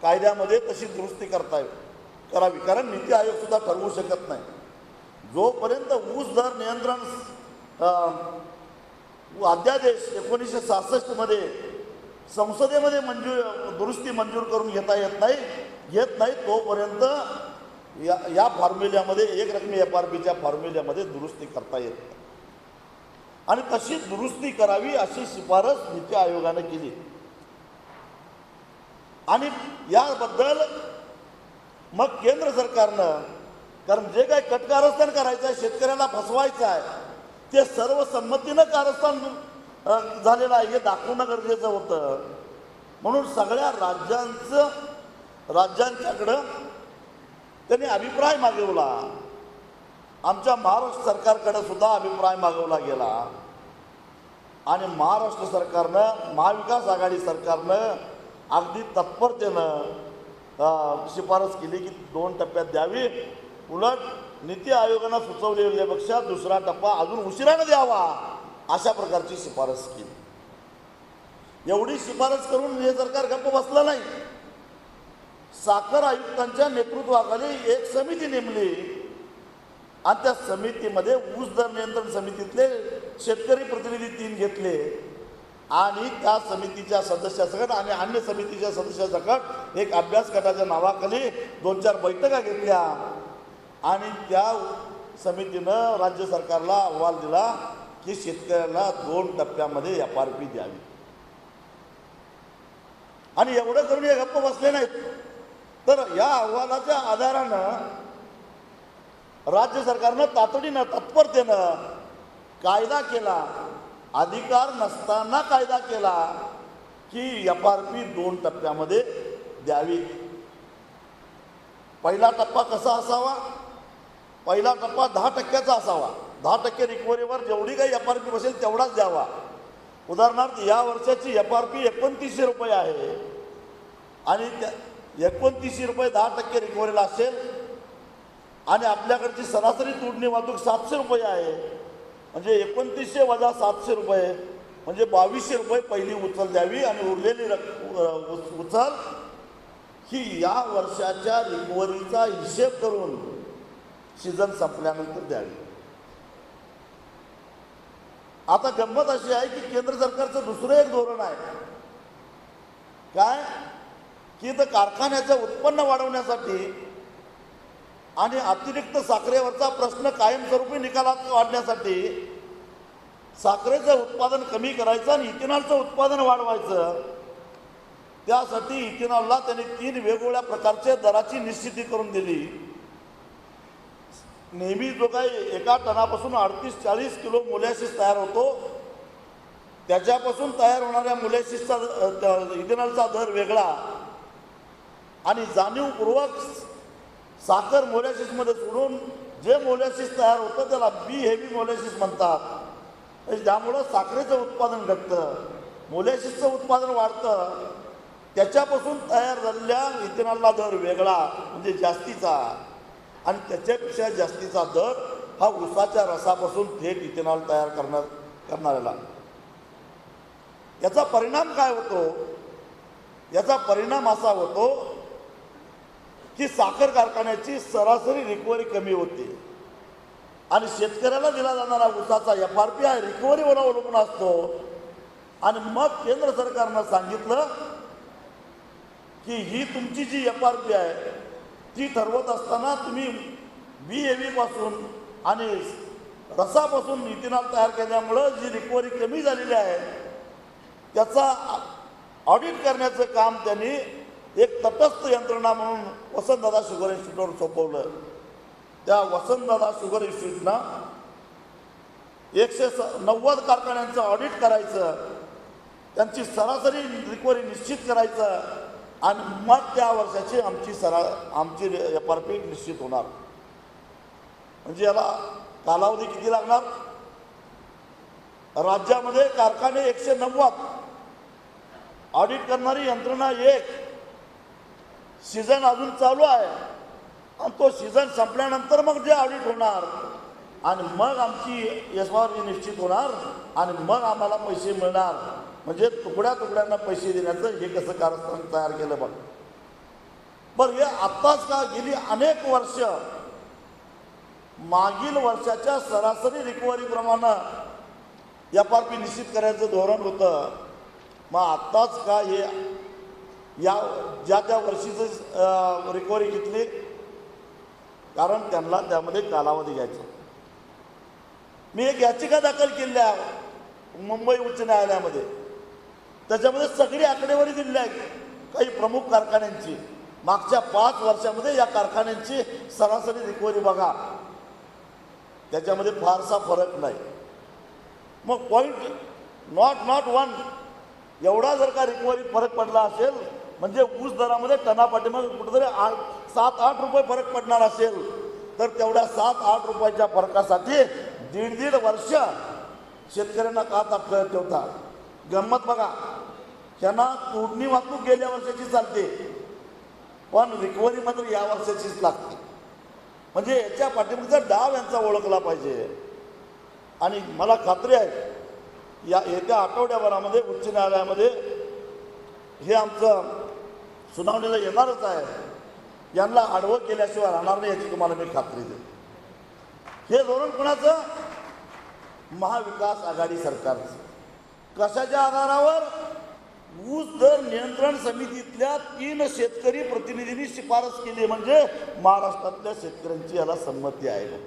कायद्यामध्ये तशी दुरुस्ती करावी. कारण नीती आयोग सुद्धा ठरवू शकत नाही. जोपर्यंत ऊस दर नियंत्रण अध्यादेश 1966 मध्ये संसदेमध्ये दुरुस्ती मंजूर करून घेता येत नाही तोपर्यंत या फॉर्म्युल्यामध्ये एक रकमी FRPच्या फॉर्म्युल्यामध्ये दुरुस्ती करता येत नाही. आणि तशी दुरुस्ती करावी अशी शिफारस नीती आयोगाने केली. आणि याबद्दल मग केंद्र सरकारनं, कारण जे काही कटकारस्थान करायचं आहे, शेतकऱ्याला फसवायचं आहे, ते सर्वसंमतीनं कारस्थान झालेलं आहे हे दाखवणं गरजेचं होतं. म्हणून सगळ्या राज्यांच्याकडं त्यांनी अभिप्राय मागवला. आमच्या महाराष्ट्र सरकारकडे सुद्धा अभिप्राय मागवला गेला आणि महाराष्ट्र सरकारनं, महाविकास आघाडी सरकारनं अगदी तत्परतेनं शिफारस केली की 2 टप्प्यात द्यावी. उलट नीती आयोगानं सुचवलेल्यापेक्षा दुसरा टप्पा अजून उशिरानं द्यावा अशा प्रकारची शिफारस केली. एवढी शिफारस करून हे सरकार गप्प बसलं नाही. साखर आयुक्तांच्या नेतृत्वाखाली एक समिती नेमली आणि त्या समितीमध्ये ऊस दर नियंत्रण समितीतले शेतकरी प्रतिनिधी 3 घेतले आणि त्या समितीच्या सदस्यासकट आणि अन्य समितीच्या सदस्यासकट एक अभ्यास गटाच्या नावाखाली 2-4 बैठका घेतल्या आणि त्या समितीनं राज्य सरकारला अहवाल दिला की शेतकऱ्याला 2 टप्प्यामध्ये FRP द्यावी. आणि एवढं करून हे गप्प बसले नाहीत. तर या अहवालाच्या आधारानं राज्य सरकारनं तातडीनं तत्परतेनं कायदा केला, अधिकार नसताना कायदा केला की FRP 2 टप्प्यामध्ये द्यावी. पहिला टप्पा कसा असावा? पहिला टप्पा 10% असावा. 10% रिकव्हरीवर जेवढी काही FRP बसेल तेवढाच द्यावा. उदाहरणार्थ या वर्षाची FRP 2900 रुपये आहे आणि त्या 2900 रुपये 10% रिकव्हरीला असेल आणि आपल्याकडची सरासरी तोडणी वाहतूक 700 रुपये आहे, म्हणजे 2900 वजा 700 रुपये म्हणजे 2200 रुपये पहिली उचल द्यावी आणि उरलेली उचल ही या वर्षाच्या रिकव्हरीचा हिशेब करून सीझन संपल्यानंतर द्यावी. आता गंमत अशी आहे की केंद्र सरकारचं दुसरं एक धोरण आहे काय की तर कारखान्याचं उत्पन्न वाढवण्यासाठी आणि अतिरिक्त साखरेवरचा प्रश्न कायमस्वरूपी निकालात काढण्यासाठी साखरेचं उत्पादन कमी करायचं आणि इथेनॉलचं उत्पादन वाढवायचं. त्यासाठी इथेनॉलला त्यांनी 3 वेगवेगळ्या प्रकारच्या दराची निश्चिती करून दिली. नेहमी जो काही एका टनापासून 38-40 किलो मोलॅसिस तयार होतो त्याच्यापासून तयार होणाऱ्या मोलॅसिसचा इथेनॉलचा दर वेगळा आणि जाणीवपूर्वक साखर मोलॅसिसमध्ये सोडून जे मोलॅसिस तयार होतं त्याला बी हेवी मोलॅसिस म्हणतात. ज्यामुळं साखरेचं उत्पादन घटतं, मोलॅसिसचं उत्पादन वाढतं. त्याच्यापासून तयार झालेल्या इथेनॉलला दर वेगळा म्हणजे जास्तीचा आणि त्याच्यापेक्षा जास्तीचा दर हा ऊसाच्या रसापासून थेट इथेनॉल तयार करणाऱ्याला. याचा परिणाम काय होतो? याचा परिणाम असा होतो की साखर कारखान्याची सरासरी रिकव्हरी कमी होते आणि शेतकऱ्याला दिला जाणारा ऊसाचा FRP हा रिकव्हरीवर अवलंबून असतो. आणि मग केंद्र सरकारनं सांगितलं की ही तुमची जी FRP आहे ती ठरवत असताना तुम्ही BAV पासून आणि रसापासून इथेनॉल तयार केल्यामुळं जी रिकव्हरी कमी झालेली आहे त्याचा ऑडिट करण्याचं काम त्यांनी एक तटस्थ यंत्रणा म्हणून वसंतदादा शुगर इन्स्टिट्यूटवर सोपवलं. त्या वसंतदादा शुगर इन्स्टिट्यूटनं 190 कारखान्यांचं ऑडिट करायचं, त्यांची सरासरी रिकव्हरी निश्चित करायचं आणि मग त्या वर्षाची आमची FRP निश्चित होणार. म्हणजे याला कालावधी किती लागणार? राज्यामध्ये कारखाने 190, ऑडिट करणारी यंत्रणा 1, सीझन अजून चालू आहे आणि तो सीझन संपल्यानंतर मग जे ऑडिट होणार आणि मग आमची FRP निश्चित होणार आणि मग आम्हाला पैसे मिळणार. म्हणजे तुकड्या तुकड्यांना पैसे देण्याचं हे कसं कारस्थान तयार केलं बघ. बरं हे आत्ताच का गेली अनेक वर्ष मागील वर्षाच्या सरासरी रिकव्हरीप्रमाणे FRP निश्चित करायचं धोरण होतं. मग आत्ताच का हे या ज्या वर्षीचं रिकव्हरी घेतली? कारण त्यांना त्यामध्ये कालावधी घ्यायचा. मी एक याचिका दाखल केली आहे मुंबई उच्च न्यायालयामध्ये. त्याच्यामध्ये सगळी आकडेवारी दिलेली आहे काही प्रमुख कारखान्यांची. मागच्या 5 वर्षामध्ये या कारखान्यांची सरासरी रिकव्हरी बघा, त्याच्यामध्ये फारसा फरक नाही. मग नॉट वन एवढा जर का रिकव्हरी फरक पडला असेल म्हणजे ऊस दरामध्ये टनापाठीमागे कुठेतरी 7-8 रुपये फरक पडणार असेल तर तेवढ्या 7-8 रुपयाच्या फरकासाठी 1.5 वर्ष शेतकऱ्यांना का तात्काळ ठेवता? गंमत बघा, त्यांना तोडणी वाहतूक गेल्या वर्षाची चालते पण रिकव्हरी मात्र या वर्षाचीच लागते. म्हणजे याच्या पाठीमागचा डाव यांचा ओळखला पाहिजे. आणि मला खात्री आहे या येत्या आठवड्याभरामध्ये उच्च न्यायालयामध्ये हे आमचं सुनावणीला येणारच आहे. यांना आडवं केल्याशिवाय राहणार नाही याची तुम्हाला मी खात्री देतो. हे धोरण कोणाचं? महाविकास आघाडी सरकारचं. कशाच्या आधारावर? ऊस दर नियंत्रण समितीतल्या 3 शेतकरी प्रतिनिधींनी शिफारस केली म्हणजे महाराष्ट्रातल्या शेतकऱ्यांची याला संमती आहे.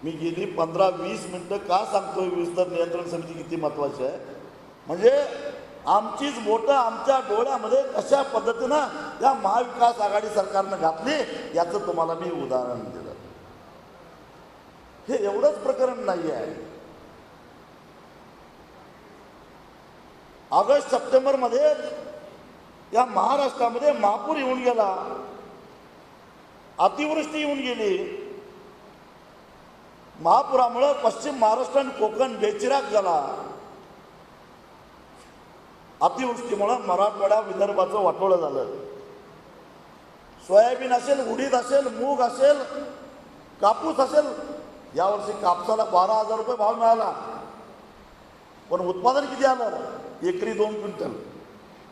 मी गेली 15-20 मिनिटं का सांगतोय ऊस दर नियंत्रण समिती किती महत्त्वाची आहे? म्हणजे आमचीच बोटं आमच्या डोळ्यामध्ये कशा पद्धतीनं या महाविकास आघाडी सरकारनं घातली याचं तुम्हाला मी उदाहरण दिलं. हे एवढंच प्रकरण नाही आहे. ऑगस्ट सप्टेंबरमध्ये या महाराष्ट्रामध्ये महापूर येऊन गेला, अतिवृष्टी येऊन गेली. महापुरामुळे पश्चिम महाराष्ट्र आणि कोकण बेचिराख झाला. अतिवृष्टीमुळे मराठवाडा विदर्भाचं वाटोळं झालं. सोयाबीन असेल, उडीद असेल, मूग असेल, कापूस असेल. यावर्षी कापसाला 12,000 रुपये भाव मिळाला, पण उत्पादन किती आलं? एकरी 2 क्विंटल.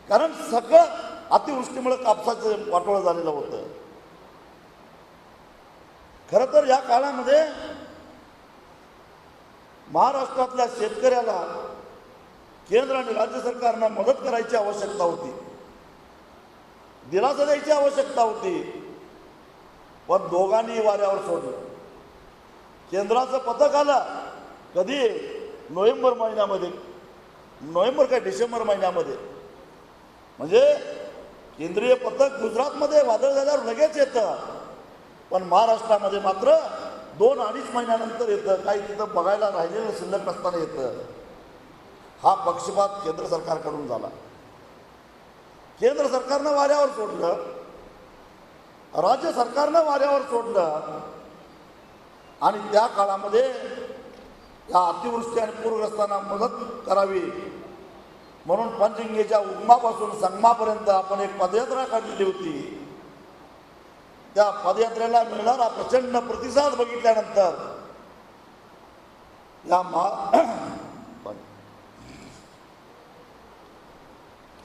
कारण सगळं अतिवृष्टीमुळे कापसाचं वाटोळं झालेलं होतं. खरं तर या काळामध्ये महाराष्ट्रातल्या शेतकऱ्याला केंद्र आणि राज्य सरकारनं मदत करायची आवश्यकता होती, दिलासा द्यायची आवश्यकता होती. पण दोघांनी वाऱ्यावर सोडलं. केंद्राचं पथक आलं कधी? नोव्हेंबर महिन्यामध्ये, नोव्हेंबर काय डिसेंबर महिन्यामध्ये. म्हणजे केंद्रीय पथक गुजरातमध्ये वादळ झाल्यावर लगेच येतं, पण महाराष्ट्रामध्ये मात्र 2-2.5 महिन्यानंतर येतं. काही तिथं बघायला राहिलेलं शिल्लक नसताना येतं. हा पक्षपात केंद्र सरकारकडून झाला. केंद्र सरकारनं वाऱ्यावर सोडलं, राज्य सरकारनं वाऱ्यावर सोडलं. आणि त्या काळामध्ये या अतिवृष्टी आणि पूरग्रस्तांना मदत करावी म्हणून पंचगंगेच्या उगमापासून संगमापर्यंत आपण एक पदयात्रा काढलेली होती. त्या पदयात्रेला मिळणारा प्रचंड प्रतिसाद बघितल्यानंतर या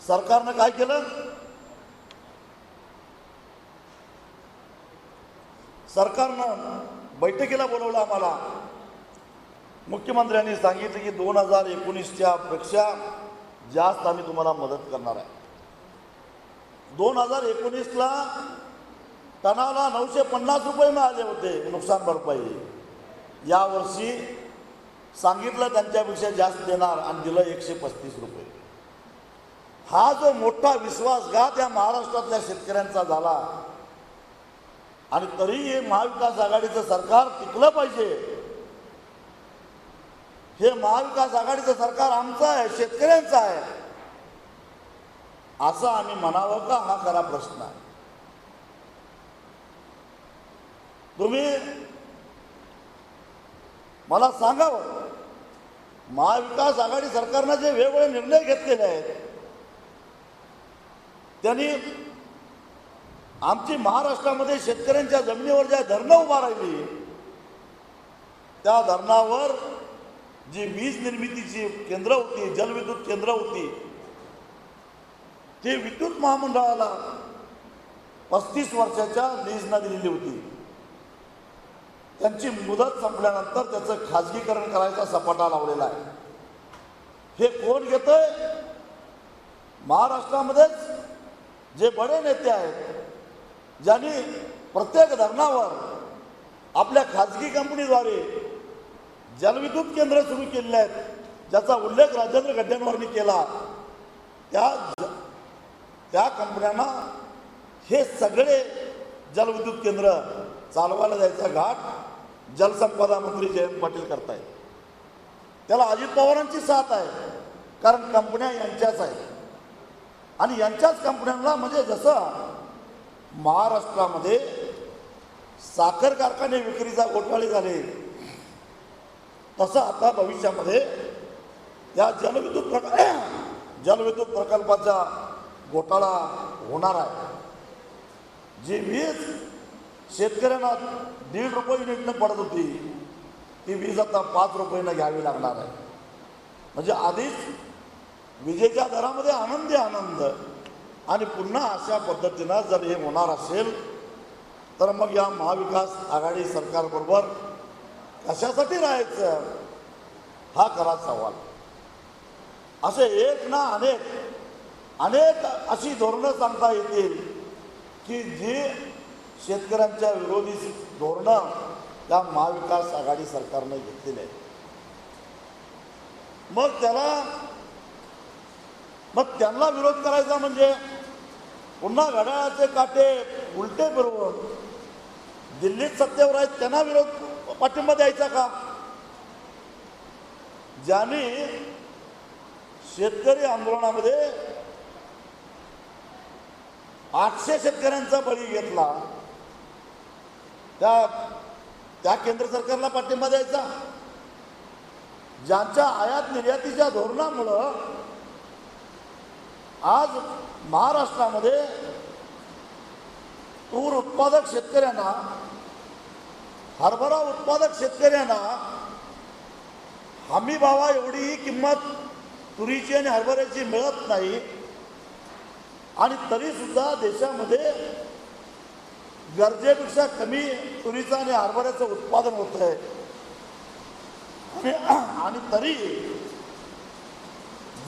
सरकारनं काय केलं? सरकारनं बैठकीला बोलवलं आम्हाला. मुख्यमंत्र्यांनी सांगितलं की 2019च्या पेक्षा जास्त आम्ही तुम्हाला मदत करणार आहे. 2019ला टनाला 950 रुपये मिळाले होते नुकसान भरपाई. यावर्षी सांगितलं त्यांच्यापेक्षा जास्त देणार आणि दिलं 135 रुपये. हा जो मोठा विश्वासघात या महाराष्ट्रातल्या शेतकऱ्यांचा झाला. आणि तरी हे महाविकास आघाडीचं सरकार टिकलं पाहिजे. हे महाविकास आघाडीचं सरकार आमचं आहे, शेतकऱ्यांचं आहे असं आम्ही म्हणावं का? हा खरा प्रश्न आहे. तुम्ही मला सांगावं, महाविकास आघाडी सरकारनं जे वेगवेगळे निर्णय घेतलेले आहेत त्यांनी आमची महाराष्ट्रामध्ये शेतकऱ्यांच्या जमिनीवर ज्या धरणं उभा राहिली त्या धरणावर जी वीज निर्मितीची केंद्र होती, जलविद्युत केंद्र होती, ती विद्युत महामंडळाला 35 वर्षाच्या लीजनं दिलेली होती. त्यांची मुदत संपल्यानंतर त्याचं खाजगीकरण करायचा सपाटा लावलेला आहे. हे कोण घेतंय? महाराष्ट्रामध्येच जे बडे नेते आहेत ज्यांनी प्रत्येक धरणावर आपल्या खाजगी कंपनीद्वारे जलविद्युत केंद्र सुरू केलेले आहेत, ज्याचा उल्लेख राजेंद्र गड्डेंवरनी केला. त्या कंपन्यांना हे सगळे जलविद्युत केंद्र चालवायला जायचा घाट जलसंपदा मंत्री जयंत पाटील करतायत. त्याला अजित पवारांची साथ आहे, कारण कंपन्या यांच्याच आहेत आणि यांच्याच कंपन्यांना म्हणजे जसं महाराष्ट्रामध्ये साखर कारखाने विक्रीचा घोटाळे झाले तसं आता भविष्यामध्ये या जलविद्युत प्रकल्पाचा घोटाळा होणार आहे. जी वीज शेतकऱ्यांना 1.5 रुपये युनिटनं पडत होती ती वीज आता 5 रुपयानं घ्यावी लागणार आहे. म्हणजे आधीच विजेच्या दरामध्ये आनंद आणि पुन्हा अशा पद्धतीनं जर हे होणार असेल तर मग या महाविकास आघाडी सरकारबरोबर कशासाठी राहायचं हा खरा सवाल. असे एक ना अनेक अशी धोरणं सांगता येतील की जी शेतकऱ्यांच्या विरोधी धोरणं या महाविकास आघाडी सरकारनं घेतलेली आहे. मग त्याला मग त्यांना विरोध करायचा म्हणजे पुन्हा घड्याळाचे काटे उलटे फिरवून दिल्लीत सत्तेवर आहेत त्यांना विरोध पाठिंबा द्यायचा का? ज्यांनी शेतकरी आंदोलनामध्ये 800 शेतकऱ्यांचा बळी घेतला त्या केंद्र सरकारला पाठिंबा द्यायचा? ज्यांच्या आयात निर्यातीच्या धोरणामुळं आज महाराष्ट्रामध्ये तूर उत्पादक शेतकऱ्यांना, हरभरा उत्पादक शेतकऱ्यांना हमी भावा एवढीही किंमत तुरीची आणि हरभऱ्याची मिळत नाही आणि तरी सुद्धा देशामध्ये गरजेपेक्षा कमी तुरीचं आणि हरभऱ्याचं उत्पादन होत आहे आणि तरी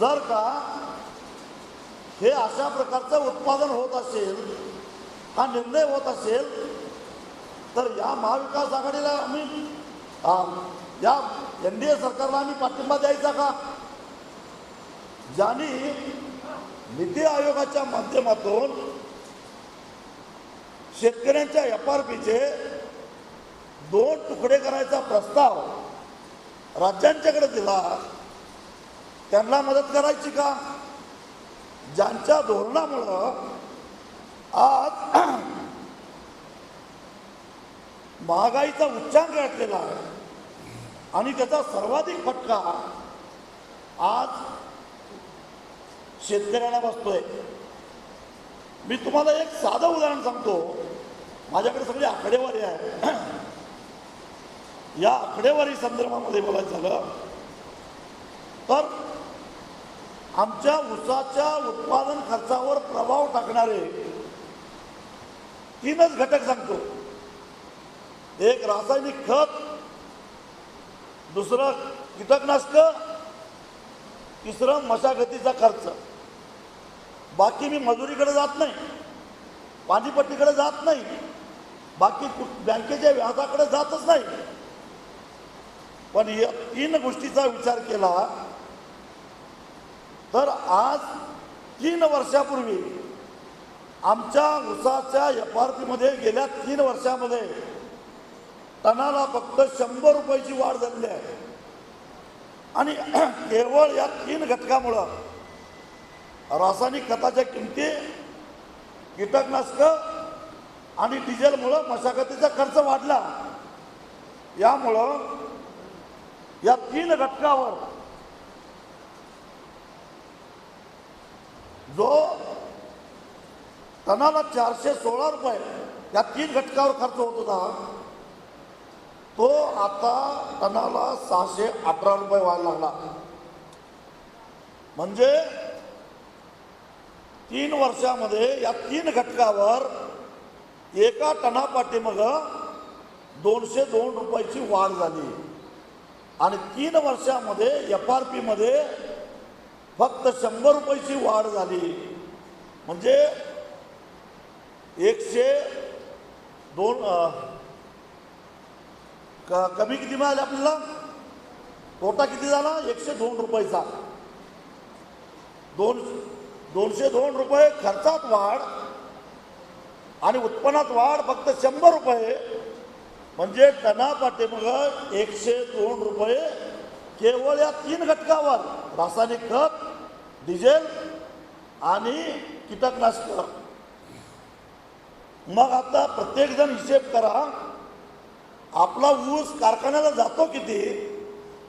जर का हे अशा प्रकारचं उत्पादन होत असेल, हा निर्णय होत असेल, तर या महाविकास आघाडीला आम्ही या NDA सरकारला आम्ही पाठिंबा द्यायचा का? ज्यांनी नीती आयोगाच्या माध्यमातून शेतकऱ्यांच्या FRPचे 2 तुकडे करायचा प्रस्ताव राज्यांच्याकडे दिला, त्यांना मदत करायची का? ज्यांच्या धोरणामुळं आज महागाईचा उच्चांक गाठलेला आहे आणि त्याचा सर्वाधिक फटका आज शेतकऱ्यांना बसतोय. मी तुम्हाला एक साधं उदाहरण सांगतो. माझ्याकडे सगळी आकडेवारी आहे. या आकडेवारी संदर्भामध्ये बोलायचं झालं तर आमच्या ऊसाच्या उत्पादन खर्चावर प्रभाव टाकणारे 3च घटक सांगतो. एक रासायनिक खत, दुसरं कीटकनाशक, तिसरं मशागतीचा खर्च. बाकी मी मजुरीकडे जात नाही, पाणीपट्टीकडे जात नाही, बाकी बँकेच्या व्याजाकडे जातच नाही. पण या 3 गोष्टीचा विचार केला तर आज 3 वर्षापूर्वी आमच्या ऊसाच्या FRPमध्ये गेल्या 3 वर्षामध्ये टनाला फक्त 100 रुपयाची वाढ झालेली आहे आणि केवळ या 3 घटकामुळं रासायनिक खताच्या किमती, कीटकनाशक आणि डिझेलमुळं मशागतीचा खर्च वाढला. यामुळं या 3 घटकावर जो टनाला 416 रुपये या 3 घटकावर खर्च होत होता तो आता टनाला 618 रुपये व्हायला लागला. म्हणजे 3 वर्षामध्ये या 3 घटकावर एका टनापाठीमाग 202 रुपयाची वाढ झाली आणि 3 वर्षामध्ये FRPमध्ये फक्त 100 रुपयाची वाढ झाली. म्हणजे 102 कमी किती मिळाले आपल्याला? तोटा किती झाला? 102 रुपयाचा. 202 रुपये खर्चात वाढ आणि उत्पन्नात वाढ फक्त 100 रुपये. म्हणजे टनापाठीमाग 102 रुपये केवळ या 3 घटकावर, रासायनिक खत, डिझेल आणि कीटकनाशक. मग आता प्रत्येक जण हिशेब करा, आपला ऊस कारखान्याला जातो किती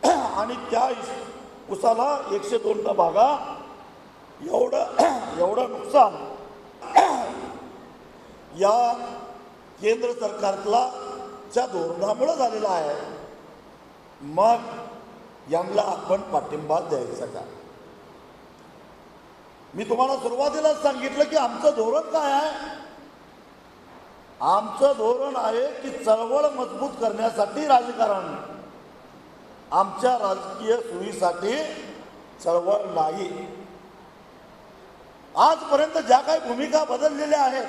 आणि त्या ऊसाला 102 भागा एवढं नुकसान या केंद्र सरकारच्या धोरणामुळे झालेलं आहे. मग यांना आपण पाठिंबा द्यायचा का? मी तुम्हाला सुरुवातीलाच सांगितलं की आमचं धोरण काय आहे. आमचं धोरण आहे की चळवळ मजबूत करण्यासाठी राजकारण, आमच्या राजकीय सोयीसाठी चळवळ नाही. आजपर्यंत ज्या काही भूमिका बदललेल्या आहेत,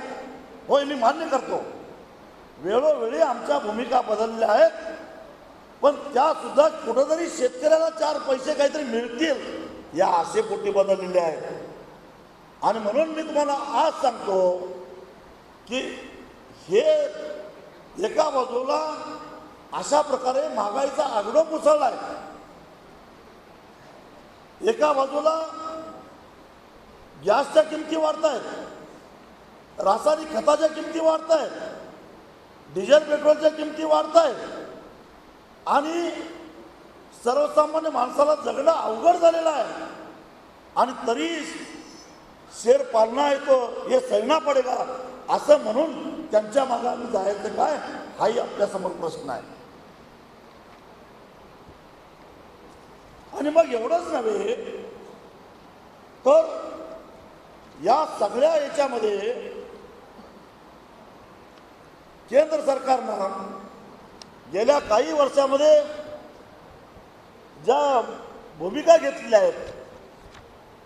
होय मी मान्य करतो, वेळोवेळी आमच्या भूमिका बदलल्या आहेत, पण त्या सुद्धा कुठंतरी शेतकऱ्याला 4 पैसे काहीतरी मिळतील या आशेपोटी बदललेल्या आहेत. आणि म्हणून मी तुम्हाला आज सांगतो की हे एका बाजूला अशा प्रकारे महागाईचा आगडो कोसळलाय, एका बाजूला गॅसच्या किमती वाढत आहेत, रासायनिक खताच्या किमती वाढत आहेत, डिझेल पेट्रोलच्या किमती वाढत आहेत आणि सर्वसामान्य माणसाला जगणं अवघड झालेलं आहे आणि तरी शेर पालना येतो हे सहना पडेगा असं म्हणून त्यांच्या मागे आम्ही जायचं काय हाही आपल्यासमोर प्रश्न आहे. आणि मग एवढंच नव्हे तर या सगळ्या याच्यामध्ये केंद्र सरकारनं गेल्या काही वर्षामध्ये ज्या भूमिका घेतलेल्या आहेत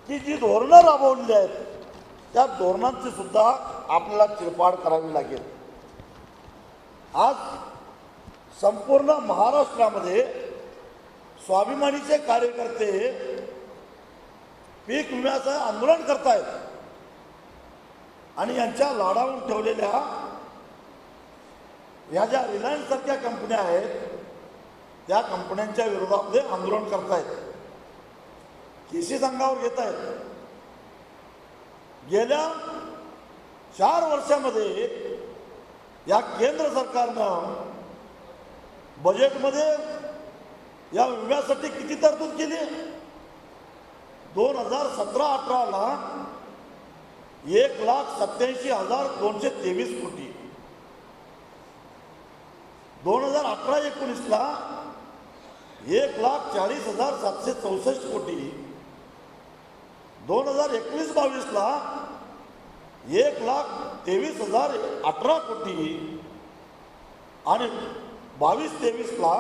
की जी धोरणं राबवलेली आहेत त्या धोरणांची सुद्धा आपल्याला चिरफाड करावी लागेल. आज संपूर्ण महाराष्ट्रामध्ये स्वाभिमानीचे कार्यकर्ते पीक विम्याचं आंदोलन करतायत आणि यांच्या लाडावून ठेवलेल्या ह्या ज्या रिलायन्स सारख्या कंपन्या आहेत त्या कंपन्यांच्या विरोधामध्ये आंदोलन करतायत, केसी अंगावर घेत आहेत. गेल्या 4 वर्षामध्ये या केंद्र सरकारनं बजेटमध्ये या विम्यासाठी किती तरतूद केली? 2017-18ला 1,87,223 कोटी, 2018-19ला 1,40,764 कोटी, 2021-22ला 1,23,018 कोटी आणि 22-23ला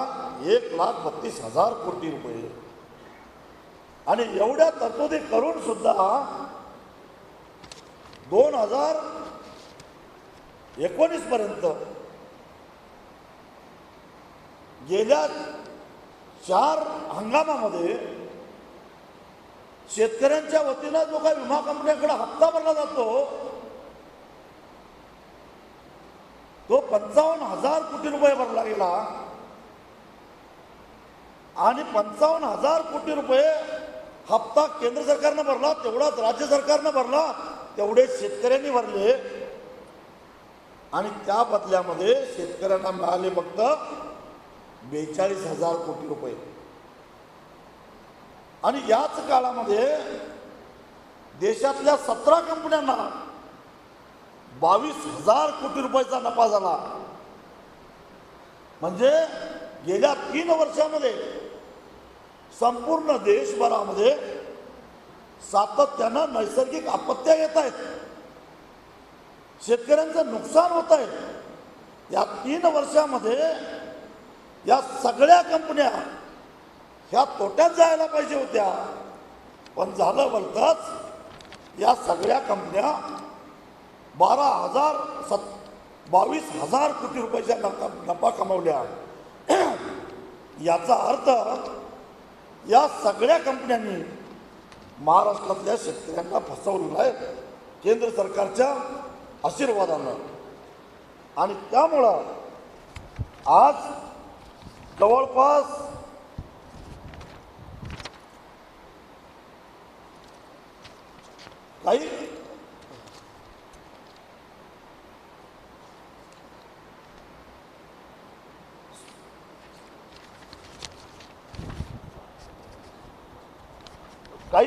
1,32,000 कोटी रुपये. आणि एवढ्या तरतुदी करून सुद्धा 2019 पर्यंत गेल्या 4 हंगामामध्ये शेतकऱ्यांच्या वतीनं जो काही विमा कंपन्यांकडे हप्ता भरला जातो तो 55,000 कोटी रुपये भरला गेला आणि 55,000 कोटी रुपये हप्ता केंद्र सरकारनं भरला, तेवढाच राज्य सरकारनं भरला, तेवढे शेतकऱ्यांनी भरले आणि त्या बदल्यामध्ये शेतकऱ्यांना मिळाले फक्त 42,000 कोटी रुपये. आणि याच काळामध्ये देशातल्या 17 कंपन्यांना 22,000 कोटी रुपयाचा नफा झाला. म्हणजे गेल्या 3 वर्षामध्ये संपूर्ण देशभरामध्ये सातत्यानं नैसर्गिक आपत्त्या येत आहेत, शेतकऱ्यांचं नुकसान होत आहे. या 3 वर्षामध्ये या सगळ्या कंपन्या ह्या तोट्यात जायला पाहिजे होत्या, पण झालं भलतंच. या सगळ्या कंपन्या 22,000 कोटी रुपयाच्या नफा कमावल्या. याचा अर्थ या सगळ्या कंपन्यांनी महाराष्ट्रातल्या शेतकऱ्यांना फसवलेलं आहे केंद्र सरकारच्या आशीर्वादानं. आणि त्यामुळं आज जवळपास काही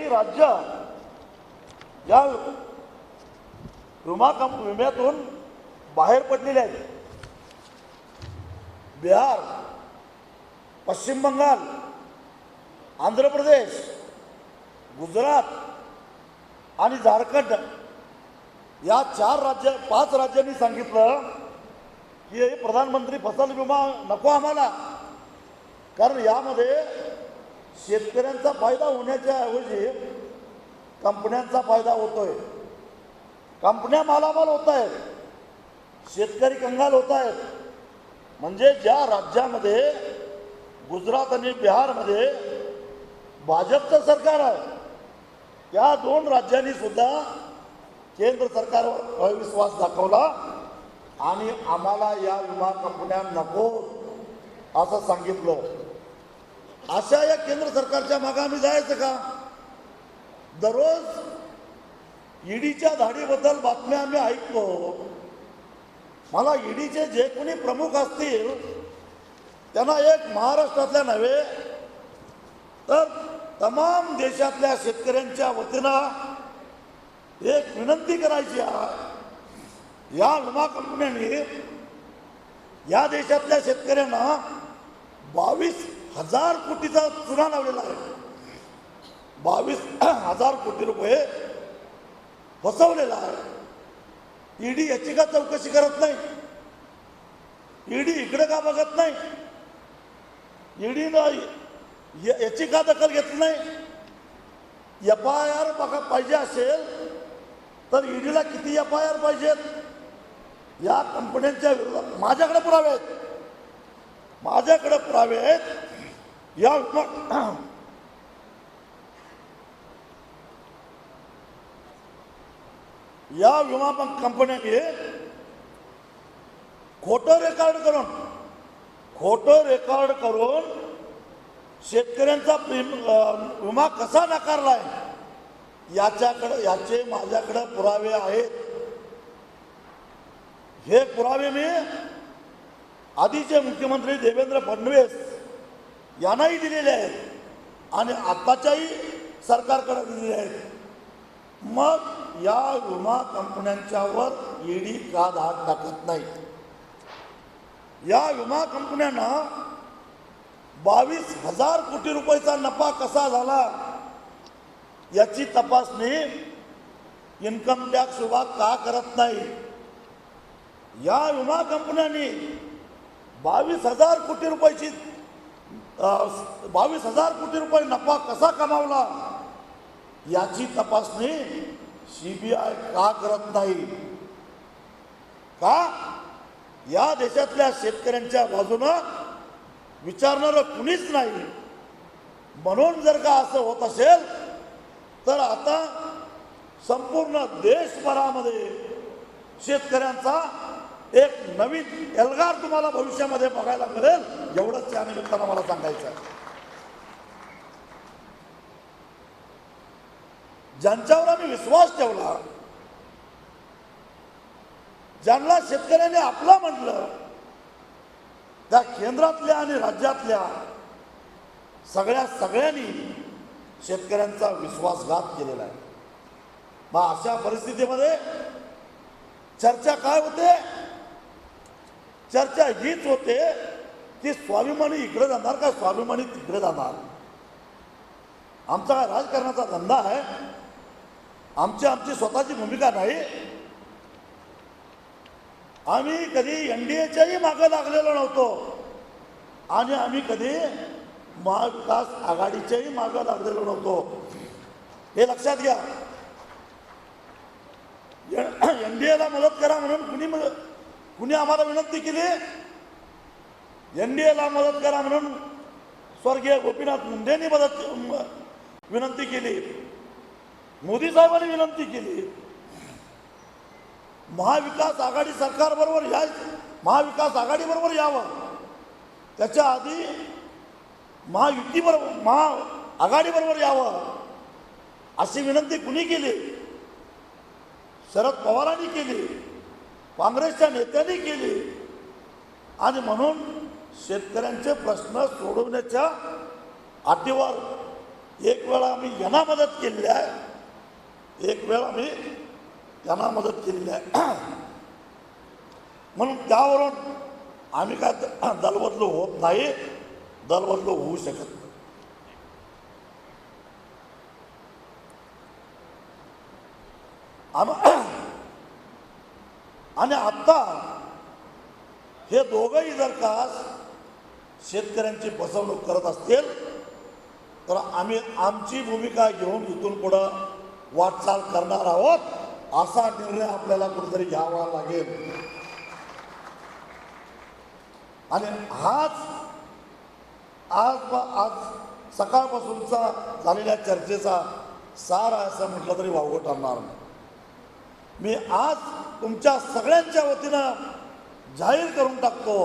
राज्य या विम्यातून बाहेर पडलेले आहेत. बिहार, पश्चिम बंगाल, आंध्र प्रदेश, गुजरात आणि झारखंड या 5 राज्यांनी सांगितलं की प्रधानमंत्री फसल विमा नको आम्हाला, कारण यामध्ये शेतकऱ्यांचा फायदा होण्याच्या ऐवजी कंपन्यांचा फायदा होतोय. कंपन्या मालामाल होत आहेत, शेतकरी कंगाल होत आहेत. म्हणजे ज्या राज्यामध्ये गुजरात आणि बिहारमध्ये भाजपचं सरकार आहे त्या 2 राज्यांनी सुद्धा केंद्र सरकारवर अविश्वास दाखवला आणि आम्हाला या विमा कंपन्या नको असं सांगितलं. अशा या केंद्र सरकारच्या मागे आम्ही जायचं का? दररोज ईडीच्या धाडीबद्दल बातम्या आम्ही ऐकतो. मला ईडीचे जे कोणी प्रमुख असतील त्यांना एक महाराष्ट्रातल्या नव्हे तर तमाम देशातल्या शेतकऱ्यांच्या वतीनं एक विनंती करायची आहे. या विमा कंपन्यांनी या देशातल्या शेतकऱ्यांना 22,000 कोटीचा चुना लावलेला आहे. 22,000 कोटी रुपये फसवलेला आहे. ईडी याची का चौकशी करत नाही? ईडी इकडे का बघत नाही? ईडीनं याची का दखल घेतली नाही? FIR बघा पाहिजे असेल तर ईडीला किती FIR पाहिजेत? या कंपन्यांच्या विरोधात माझ्याकडे पुरावे आहेत. माझ्याकडे पुरावे आहेत. या विमा कंपन्यांनी खोटं रेकॉर्ड करून शेतकऱ्यांचा विमा कसा नाकारलाय याचे माझ्याकडे पुरावे आहेत. हे पुरावे मी आधीचे मुख्यमंत्री देवेंद्र फडणवीस यांनाही दिलेले आहेत आणि आताच्याही सरकारकडे दिलेले आहेत. मग या विमा कंपन्यांच्यावर ईडी का धाड टाकत नाही? या विमा कंपन्यांना 22,000 कोटी रुपयाचा नफा कसा झाला याची तपासणी इन्कम टॅक्स विभाग का करत नाही? या विमा कंपन्यांनी 22,000 कोटी रुपयाची 22,000 कोटी रुपये नफा कसा कमावला याची तपासणी CBI का करत नाही? का? या देशातल्या शेतकऱ्यांच्या बाजूनं विचारणारं कुणीच नाही. म्हणून जर का असं होत असेल तर आता संपूर्ण देशभरामध्ये शेतकऱ्यांचा एक नवीन एल्गार तुम्हाला भविष्यामध्ये बघायला मिळेल. एवढंच या निमित्तानं मला सांगायचं आहे. ज्यांच्यावर आम्ही विश्वास ठेवला, ज्यांना शेतकऱ्यांनी आपला म्हटलं, त्या केंद्रातल्या आणि राज्यातल्या सगळ्यांनी शेतकऱ्यांचा विश्वासघात केलेला आहे. मग अशा परिस्थितीमध्ये चर्चा काय होते? चर्चा हीच होते की स्वाभिमानी इकडे जाणार का स्वाभिमानी तिकडे जाणार. आमचा राजकारणाचा धंदा आहे. आमची स्वतःची भूमिका नाही. आम्ही कधी NDAच्याही मागे लागलेलो नव्हतो आणि आम्ही कधी महाविकास आघाडीच्याही मागे लागलेलो नव्हतो. हे लक्षात घ्या. NDAला मदत करा म्हणून कुणी आम्हाला विनंती केली? NDAला मदत करा म्हणून स्वर्गीय गोपीनाथ मुंडेंनी विनंती केली. मोदी साहेबांनी विनंती केली. महाविकास आघाडी सरकारबरोबर महाविकास आघाडीबरोबर यावं, त्याच्या आधी महाआघाडीबरोबर यावं अशी विनंती कुणी केली? शरद पवारांनी केली, काँग्रेसच्या नेत्यांनी केली. आणि म्हणून शेतकऱ्यांचे प्रश्न सोडवण्याच्या अटीवर एक वेळा आम्ही यांना मदत केलेली आहे, एक वेळा आम्ही त्यांना मदत केलेली आहे. म्हणून त्यावरून आम्ही काय दलबदलू होत नाही, दलबदलू होऊ शकत नाही. आणि आता हे दोघंही जर का शेतकऱ्यांची फसवणूक करत असतील तर आम्ही आमची भूमिका घेऊन इथून पुढं वाटचाल करणार आहोत. असा निर्णय आपल्याला कुठेतरी घ्यावा लागेल. आणि आज सकाळपासूनचा झालेल्या चर्चेचा सार असं म्हटलं तरी वावगं ठरणार नाही. मी आज तुमच्या सगळ्यांच्या वतीनं जाहीर करून टाकतो,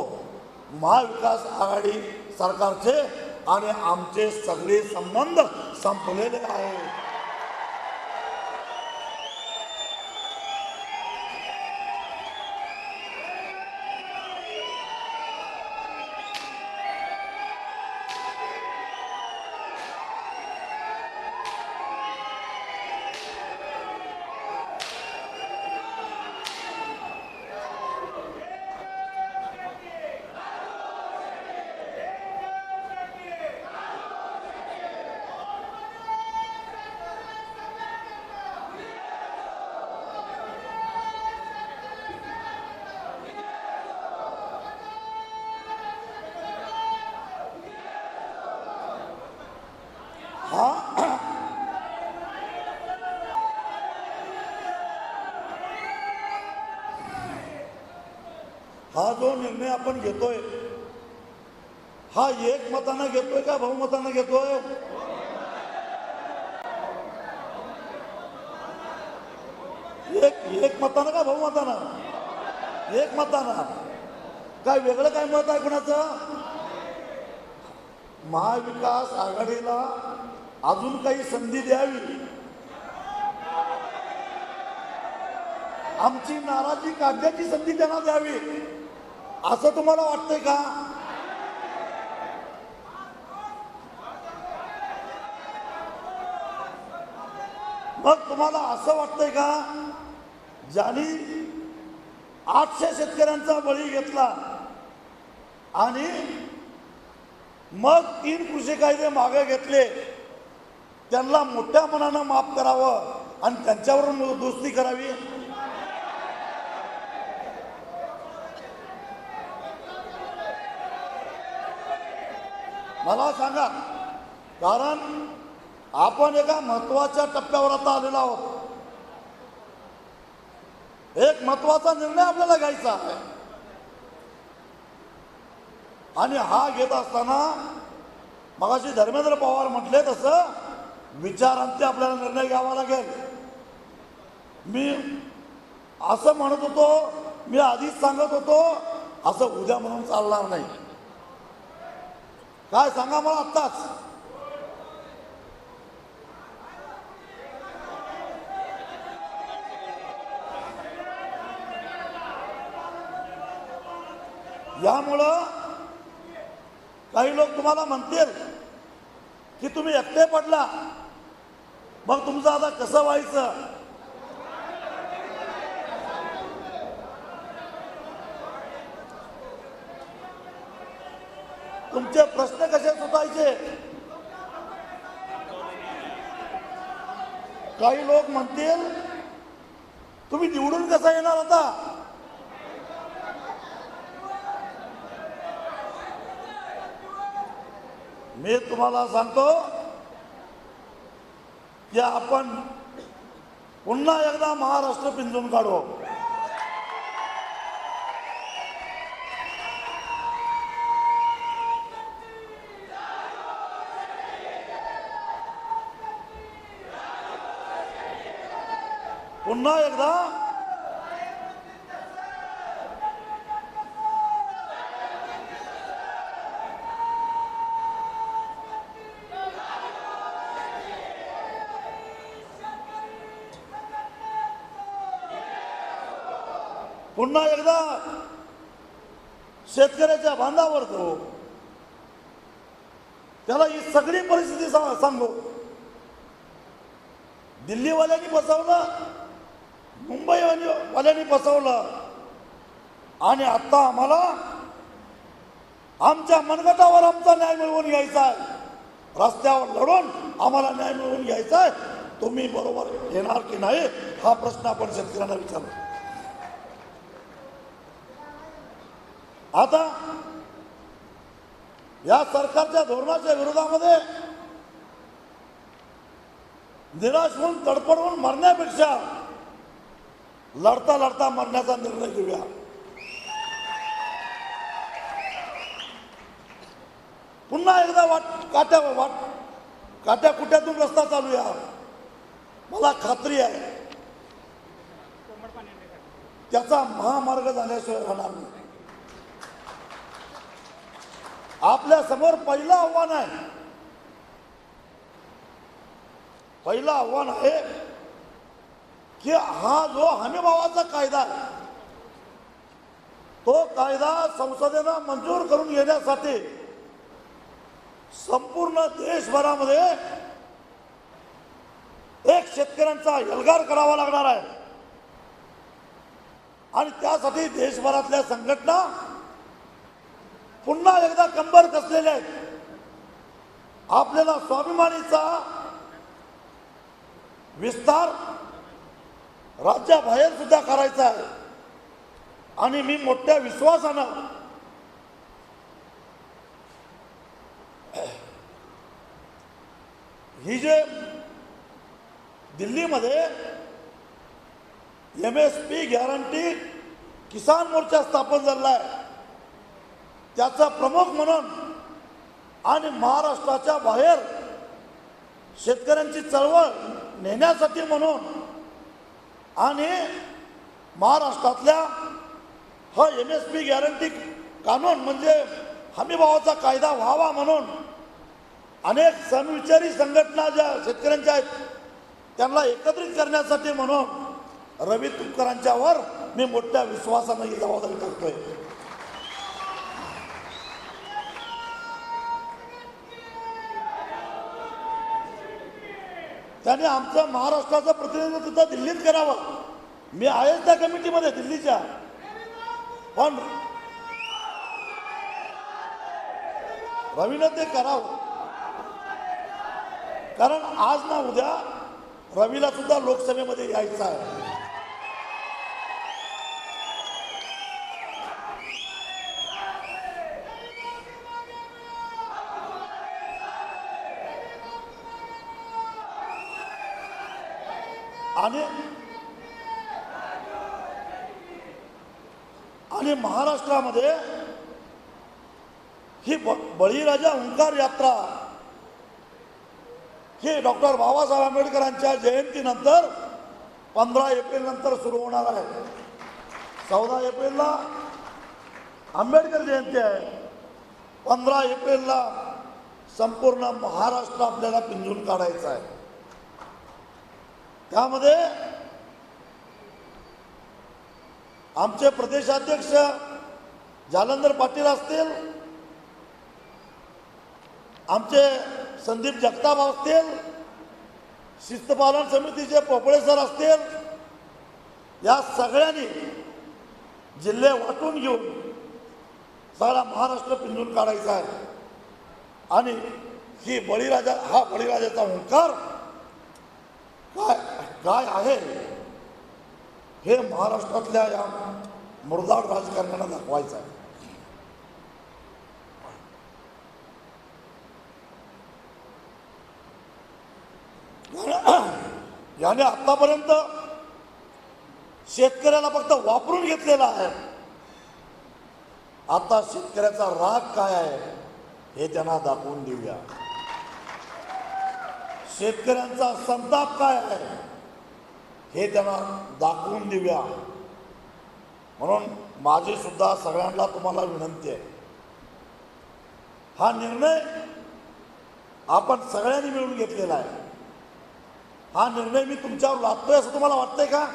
महाविकास आघाडी सरकारचे आणि आमचे सगळे संबंध संपलेले आहेत. हा जो निर्णय आपण घेतोय हा एकमतानं घेतोय का बहुमतानं घेतोय? एकमतानं का बहुमतानं? एकमतानं. काय वेगळं काय मत आहे कुणाचं? महाविकास आघाडीला अजून काही संधी द्यावी, आमची नाराजी काढण्याची संधी त्यांना द्यावी, असं तुम्हाला वाटतंय का? मग तुम्हाला असं वाटतंय का ज्यांनी 800 शेतकऱ्यांचा बळी घेतला आणि मग 3 कृषी कायदे मागे घेतले, त्यांना मोठ्या मनानं माफ करावं आणि त्यांच्यावर दोस्ती करावी? मला सांगा, कारण आपण एका महत्वाच्या टप्प्यावर आता आलेलो आहोत. एक महत्वाचा निर्णय आपल्याला घ्यायचा आहे आणि हा घेत असताना मगाशी धर्मेंद्र पवार म्हटले तसं विचारांती आपल्याला निर्णय घ्यावा लागेल. मी असं म्हणत होतो, मी आधीच सांगत होतो, असं उद्या म्हणून चालणार नाही. काय सांगा मला आत्ताच? यामुळं काही लोक तुम्हाला म्हणतील की तुम्ही एकटे पडला, मग तुमचं आता कसं व्हायचं? तुमचे प्रश्न कसे सुटायचे? काही लोक म्हणतील तुम्ही निवडून कसा येणार आता? मी तुम्हाला सांगतो की आपण पुन्हा एकदा महाराष्ट्र पिंजून काढू. पुन्हा एकदा शेतकऱ्याच्या बांधावर करू. त्याला ही सगळी परिस्थिती सांगू. दिल्लीवाल्यांनी फसवलं, मुंबईवाल्यांनी फसवलं आणि आता आम्हाला आमच्या मनगटावर आमचा न्याय मिळवून घ्यायचा आहे. रस्त्यावर लढून आम्हाला न्याय मिळवून घ्यायचा आहे. तुम्ही बरोबर येणार की नाही हा प्रश्न आपण शेतकऱ्यांना विचारला. आता या सरकारच्या धोरणाच्या विरोधामध्ये निराश होऊन तडफडून मरण्यापेक्षा लढता लढता मरण्याचा निर्णय घेऊया. पुन्हा एकदा काट्या कुट्यातून रस्ता चालूया. मला खात्री आहे त्याचा महामार्ग झाल्याशिवाय राहणार नाही. आपल्या समोर पहिलं आव्हान आहे, पहिलं आव्हान आहे की हा जो हमीभावाचा कायदा आहे तो कायदा संसदेनं मंजूर करून घेण्यासाठी संपूर्ण देशभरामध्ये एक शेतकऱ्यांचा एल्गार करावा लागणार आहे. आणि त्यासाठी देशभरातल्या संघटना पुन्हा एकदा कंबर कसलेल्या आहेत. आपल्याला स्वाभिमानीचा विस्तार राज्याबाहेर सुद्धा करायचा आहे. आणि मी मोठ्या विश्वासानं ही जे दिल्लीमध्ये MSP गॅरंटी किसान मोर्चा स्थापन झाला आहे त्याचा प्रमुख म्हणून आणि महाराष्ट्राच्या बाहेर शेतकऱ्यांची चळवळ नेण्यासाठी म्हणून आणि महाराष्ट्रातल्या हा MSP गॅरंटी कानून म्हणजे हमीभावाचा कायदा व्हावा म्हणून अनेक समविचारी संघटना ज्या शेतकऱ्यांच्या आहेत त्यांना एकत्रित करण्यासाठी म्हणून रवी तुपकरांच्यावर मी मोठ्या विश्वासानं ही जबाबदारी टाकतोय. त्याने आमचं महाराष्ट्राचं प्रतिनिधित्व सुद्धा दिल्लीत करावं. मी आहेच त्या कमिटीमध्ये दिल्लीच्या, पण रवीनं ते करावं. कारण आज ना उद्या रवीला सुद्धा लोकसभेमध्ये यायचं आहे. आणि महाराष्ट्रामध्ये ही बळीराजा ओंकार यात्रा ही डॉक्टर बाबासाहेब आंबेडकरांच्या जयंतीनंतर 15 एप्रिल नंतर सुरू होणार आहे. 14 एप्रिलला आंबेडकर जयंती आहे. 15 एप्रिलला संपूर्ण महाराष्ट्र आपल्याला पिंजून काढायचा आहे. त्यामध्ये आमचे प्रदेशाध्यक्ष जालंधर पाटील असतील, आमचे संदीप जगताप असतील, शिस्तपालन समितीचे पोपळे सर असतील, या सगळ्यांनी जिल्हे वाटून घेऊन सगळा महाराष्ट्र पिंजून काढायचा आहे. आणि ही हा बळीराजाचा ओंकार काय आहे हे महाराष्ट्रातल्या या मुरदाड राजकारण्यांना दाखवायचं आहे. याने आतापर्यंत शेतकऱ्याला फक्त वापरून घेतलेला आहे. आता शेतकऱ्याचा राग काय आहे हे त्यांना दाखवून देऊया. शेतकऱ्यांचा संताप काय आहे हे त्यांना दाखवून देऊया. म्हणून माझी सुद्धा सगळ्यांना तुम्हाला विनंती आहे, हा निर्णय आपण सगळ्यांनी मिळून घेतलेला आहे. हा निर्णय मी तुमच्यावर लादतोय असं तुम्हाला वाटतंय का?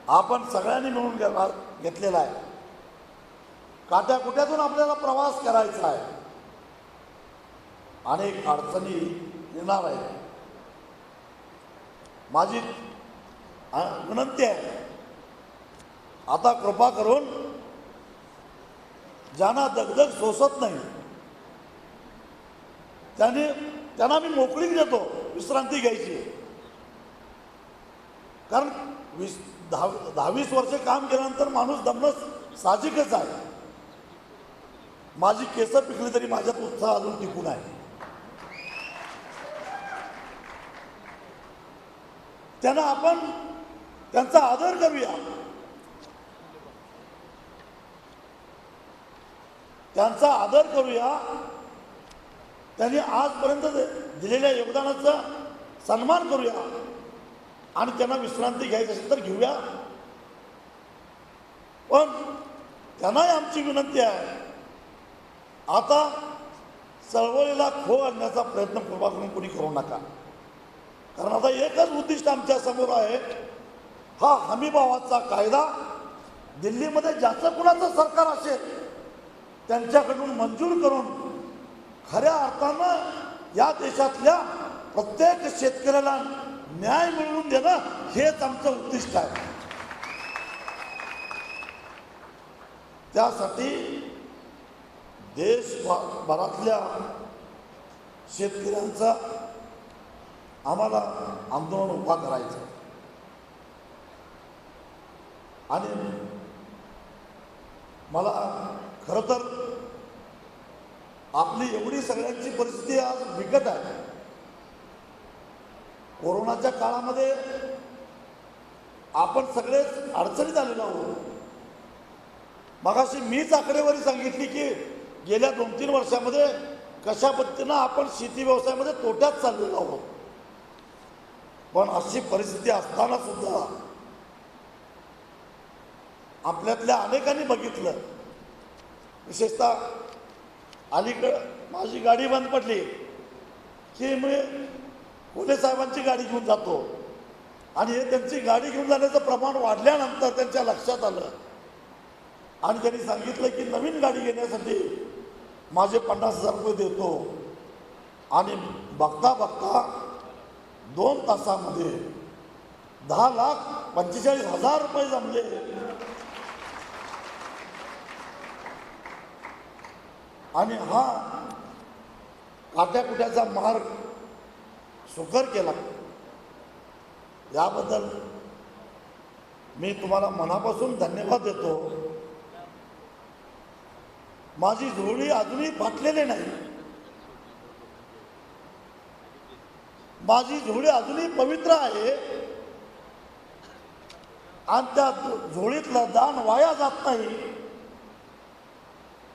आपण सगळ्यांनी मिळून घेतलेला आहे. काट्याकुट्यातून आपल्याला प्रवास करायचा आहे. अनेक अडचणी येणार आहेत. माझी विनंती आहे, आता कृपा करून ज्यांना दगदग सोसत नाही त्यांना मी मोकळीक देतो विश्रांती घ्यायची. कारण 10-20 वर्ष काम केल्यानंतर माणूस दमणं साहजिकच आहे. माझी केस पिकली तरी माझ्यात उत्साह अजून टिकून आहे. त्यांना आपण त्यांचा आदर करूया. त्यांचा आदर करूया. त्यांनी आजपर्यंत दिलेल्या योगदानाचा सन्मान करूया. आणि त्यांना विश्रांती घ्यायची असेल तर घेऊया. पण त्यांनाही आमची विनंती आहे, आता चळवळीला खो आणण्याचा प्रयत्न कृपा करून कोणी करू नका. कारण आता एकच उद्दिष्ट आमच्या समोर आहे, हा हमीभावाचा कायदा दिल्लीमध्ये ज्याचं कुणाचं सरकार असेल त्यांच्याकडून मंजूर करून खऱ्या अर्थानं या देशातल्या प्रत्येक शेतकऱ्याला न्याय मिळवून देणं हेच आमचं उद्दिष्ट आहे. त्यासाठी देशभरातल्या शेतकऱ्यांचा आम्हाला आंदोलन उभा करायचं आणि मला खरं तर आपली एवढी सगळ्यांची परिस्थिती आज बिकट आहे. कोरोनाच्या काळामध्ये आपण सगळेच अडचणीत आलेलो आहोत. मगाशी मीच आकडेवारी सांगितली की गेल्या 2-3 वर्षामध्ये कशा पद्धतीनं आपण शेती व्यवसायामध्ये तोट्यात चाललेलो आहोत. पण अशी परिस्थिती असताना सुद्धा आपल्यातल्या अनेकांनी बघितलं, विशेषतः अलीकडं माझी गाडी बंद पडली की मी कोले साहेबांची गाडी घेऊन जातो आणि हे त्यांची गाडी घेऊन जाण्याचं प्रमाण वाढल्यानंतर त्यांच्या लक्षात आलं आणि त्यांनी सांगितलं की नवीन गाडी घेण्यासाठी माझे 50,000 रुपये देतो. आणि बघता बघता 2 तासामध्ये 10,45,000 रुपये जमले. आणि हा काट्याकुट्याचा मार्ग सुकर केला. याबद्दल मी तुम्हाला मनापासून धन्यवाद देतो. माझी झोळी अजूनही फाटलेली नाही, माझी झोळी अजूनही पवित्र आहे आणि त्या झोळीतलं दान वाया जात नाही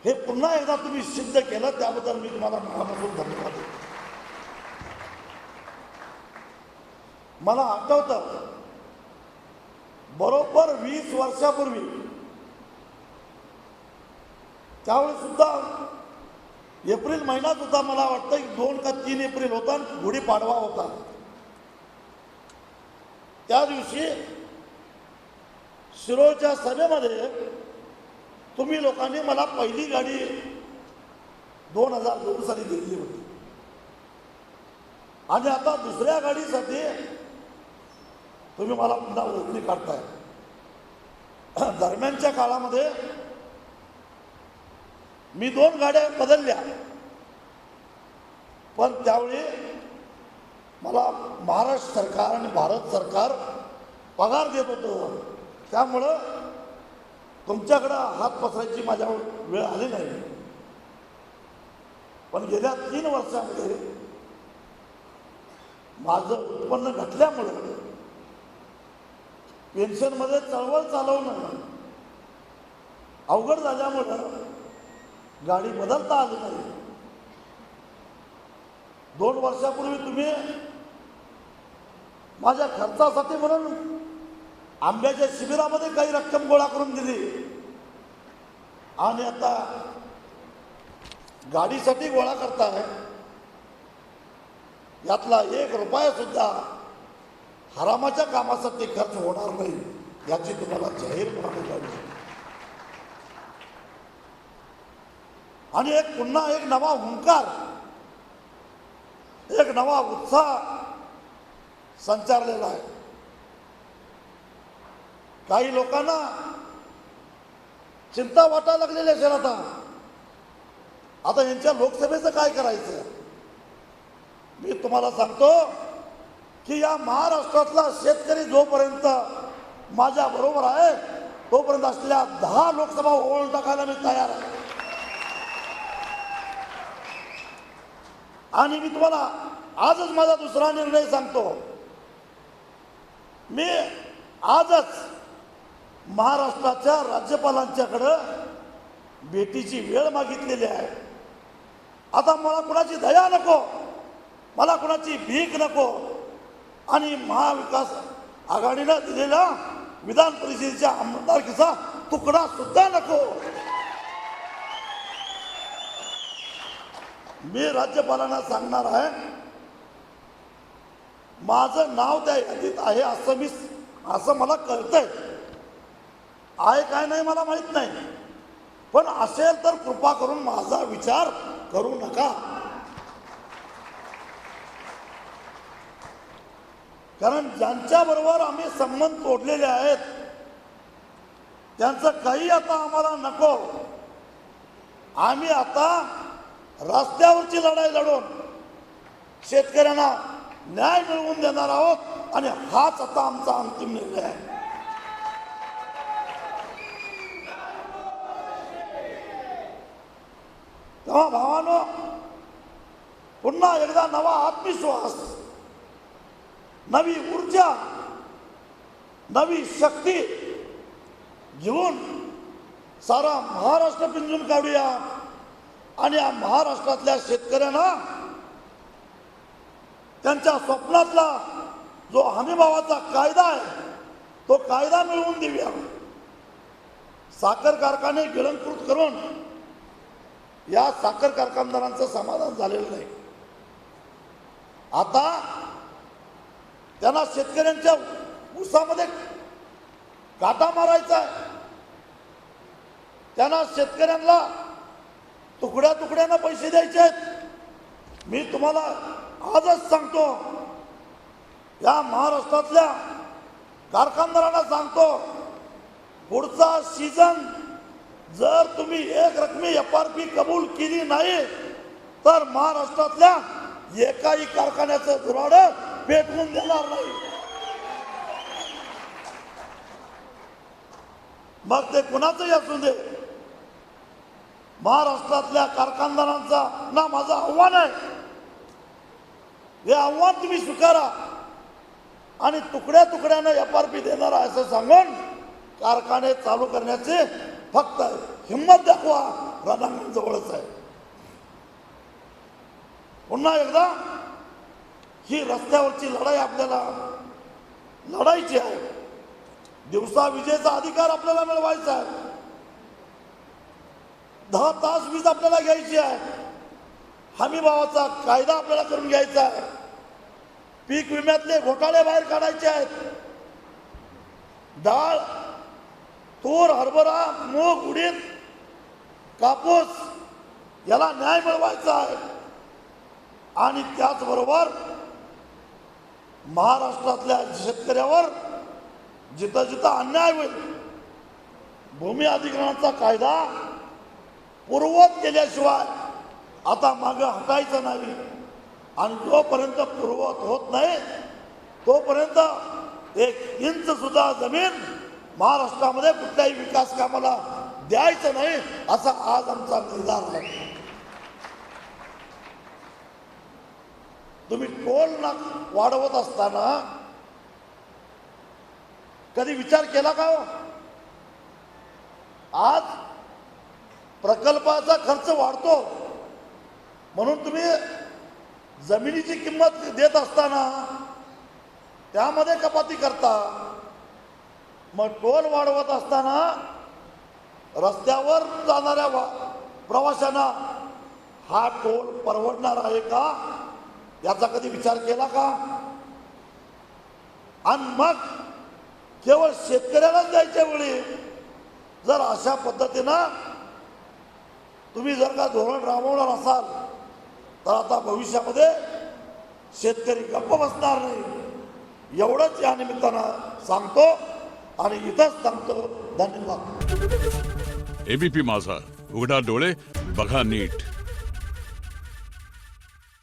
हे पुन्हा एकदा तुम्ही सिद्ध केलं, त्याबद्दल मी तुम्हाला मनापासून धन्यवाद देतो. मला आठवतं बरोबर 20 वर्षापूर्वी त्यावेळी सुद्धा एप्रिल महिना सुद्धा मला वाटतं की 2 का 3 एप्रिल होता, गुढीपाडवा होता. त्या दिवशी शिरोळच्या सभेमध्ये तुम्ही लोकांनी मला पहिली गाडी 2002 साली दिली होती आणि आता दुसऱ्या गाडीसाठी तुम्ही मला पुन्हा ओळखणी काढताय. दरम्यानच्या काळामध्ये मी 2 गाड्या बदलल्या, पण त्यावेळी मला महाराष्ट्र सरकार आणि भारत सरकार पगार देत होतं, त्यामुळं तुमच्याकडं हात पसरायची माझ्यावर वेळ आली नाही. पण गेल्या 3 वर्षामध्ये माझं उत्पन्न घटल्यामुळं पेन्शनमध्ये चळवळ चालवणं अवघड झाल्यामुळं गाडी बदलता आली नाही. 2 वर्षापूर्वी तुम्ही माझ्या खर्चासाठी म्हणून आंब्याच्या शिबिरामध्ये काही रक्कम गोळा करून दिली आणि आता गाडीसाठी गोळा करताय. यातला 1 रुपया सुद्धा हरामाच्या कामासाठी खर्च होणार नाही याची तुम्हाला जाहीरपणाने काळजी. आणि पुन्हा एक नवा हुंकार, एक नवा उत्साह संचारलेला आहे. काही लोकांना चिंता वाटायला लागलेली असेल आता यांच्या लोकसभेचं काय करायचं. मी तुम्हाला सांगतो की या महाराष्ट्रातला शेतकरी जोपर्यंत माझ्या बरोबर आहे तोपर्यंत असलेल्या 10 लोकसभा ओळून टाकायला मी तयार आहे. आणि मी तुम्हाला आजच माझा दुसरा निर्णय सांगतो. मी आजच महाराष्ट्राच्या राज्यपालांच्याकडं भेटीची वेळ मागितलेली आहे. आता मला कुणाची दया नको, मला कुणाची भीक नको आणि महाविकास आघाडीनं दिलेला विधान परिषदेच्या आमदारकीचा तुकडा सुद्धा नको. मी राज्यपालांना सांगणार आहे, माझं नाव त्या यादीत आहे असं मला कळतंय. आहे काय नाही मला माहित नाही, पण असेल तर कृपा करून माझा विचार करू नका. कारण ज्यांच्या बरोबर आम्ही संबंध तोडलेले आहेत त्यांचं काही आता आम्हाला नको. आम्ही आता रस्त्यावरची लढाई लढून शेतकऱ्यांना न्याय मिळवून देणार आहोत आणि हाच आता आमचा अंतिम निर्णय आहे. तेव्हा भावानो, पुन्हा एकदा नवा आत्मविश्वास, नवी ऊर्जा, नवी शक्ती घेऊन सारा महाराष्ट्र पिंजून काढूया आणि या महाराष्ट्रातल्या शेतकऱ्यांना त्यांच्या स्वप्नातला जो हमीभावाचा कायदा आहे तो कायदा मिळवून देऊया. साखर कारखाने गिळंकृत करून या साखर कारखानदारांचं समाधान झालेलं नाही. आता त्यांना शेतकऱ्यांच्या ऊसामध्ये काटा मारायचा आहे. त्यांना शेतकऱ्यांना तुकड्या तुकड्यानं पैसे द्यायचे आहेत. मी तुम्हाला आजच सांगतो, या महाराष्ट्रातल्या कारखानदारांना सांगतो, पुढचा सीझन जर तुम्ही एक रकमी FRP कबूल केली नाही तर महाराष्ट्रातल्या एकाही कारखान्याचं धुराडं पेटवून देणार नाही. मग ते कुणाचंही असू दे, महाराष्ट्रातल्या कारखानदारांचा ना माझं आव्हान आहे. हे आव्हान तुम्ही स्वीकारा आणि तुकड्या तुकड्यानं FRP देणार आहे असं सांगून कारखाने चालू करण्याचे फक्त हिंमत दाखवा. रणांगण जवळच आहे. पुन्हा एकदा ही रस्त्यावरची लढाई आपल्याला लढायची आहे. दिवसा विजेचा अधिकार आपल्याला मिळवायचा आहे. 10 तास वीज आपल्याला घ्यायची आहे. हमीभावाचा कायदा आपल्याला करून घ्यायचा आहे. पीक विम्यातले घोटाळे बाहेर काढायचे आहेत. डाळ, तूर, हरभरा, मूग, उडीद, कापूस याला न्याय मिळवायचा आहे. आणि त्याचबरोबर महाराष्ट्रातल्या शेतकऱ्यावर जिथं जिथं अन्याय होईल, भूमी अधिग्रहणाचा कायदा पूर्ववत केल्याशिवाय आता मागं हटायचं नाही. आणि जोपर्यंत पूर्ववत होत नाही तोपर्यंत 1 इंच सुद्धा जमीन महाराष्ट्रामध्ये कुठल्याही विकास कामाला द्यायचं नाही असा आज आमचा निर्धार आहे. तुम्ही टोल नाका वाढवत असताना कधी विचार केला का हो? आज प्रकल्पाचा खर्च वाढतो म्हणून तुम्ही जमिनीची किंमत देत असताना त्यामध्ये कपाती करता. मग टोल वाढवत असताना रस्त्यावर जाणाऱ्या प्रवाशांना हा टोल परवडणार आहे का याचा कधी विचार केला का? आणि मग केवळ शेतकऱ्यालाच द्यायच्या वेळी जर अशा पद्धतीनं तुम्ही जर का धोरण राबवणार असाल तर आता भविष्यामध्ये शेतकरी गप्प बसणार नाही. एवढंच या निमित्तानं सांगतो आणि इथंच थांबतो. धन्यवाद. ABP माझा, उघडा डोळे बघा नीट.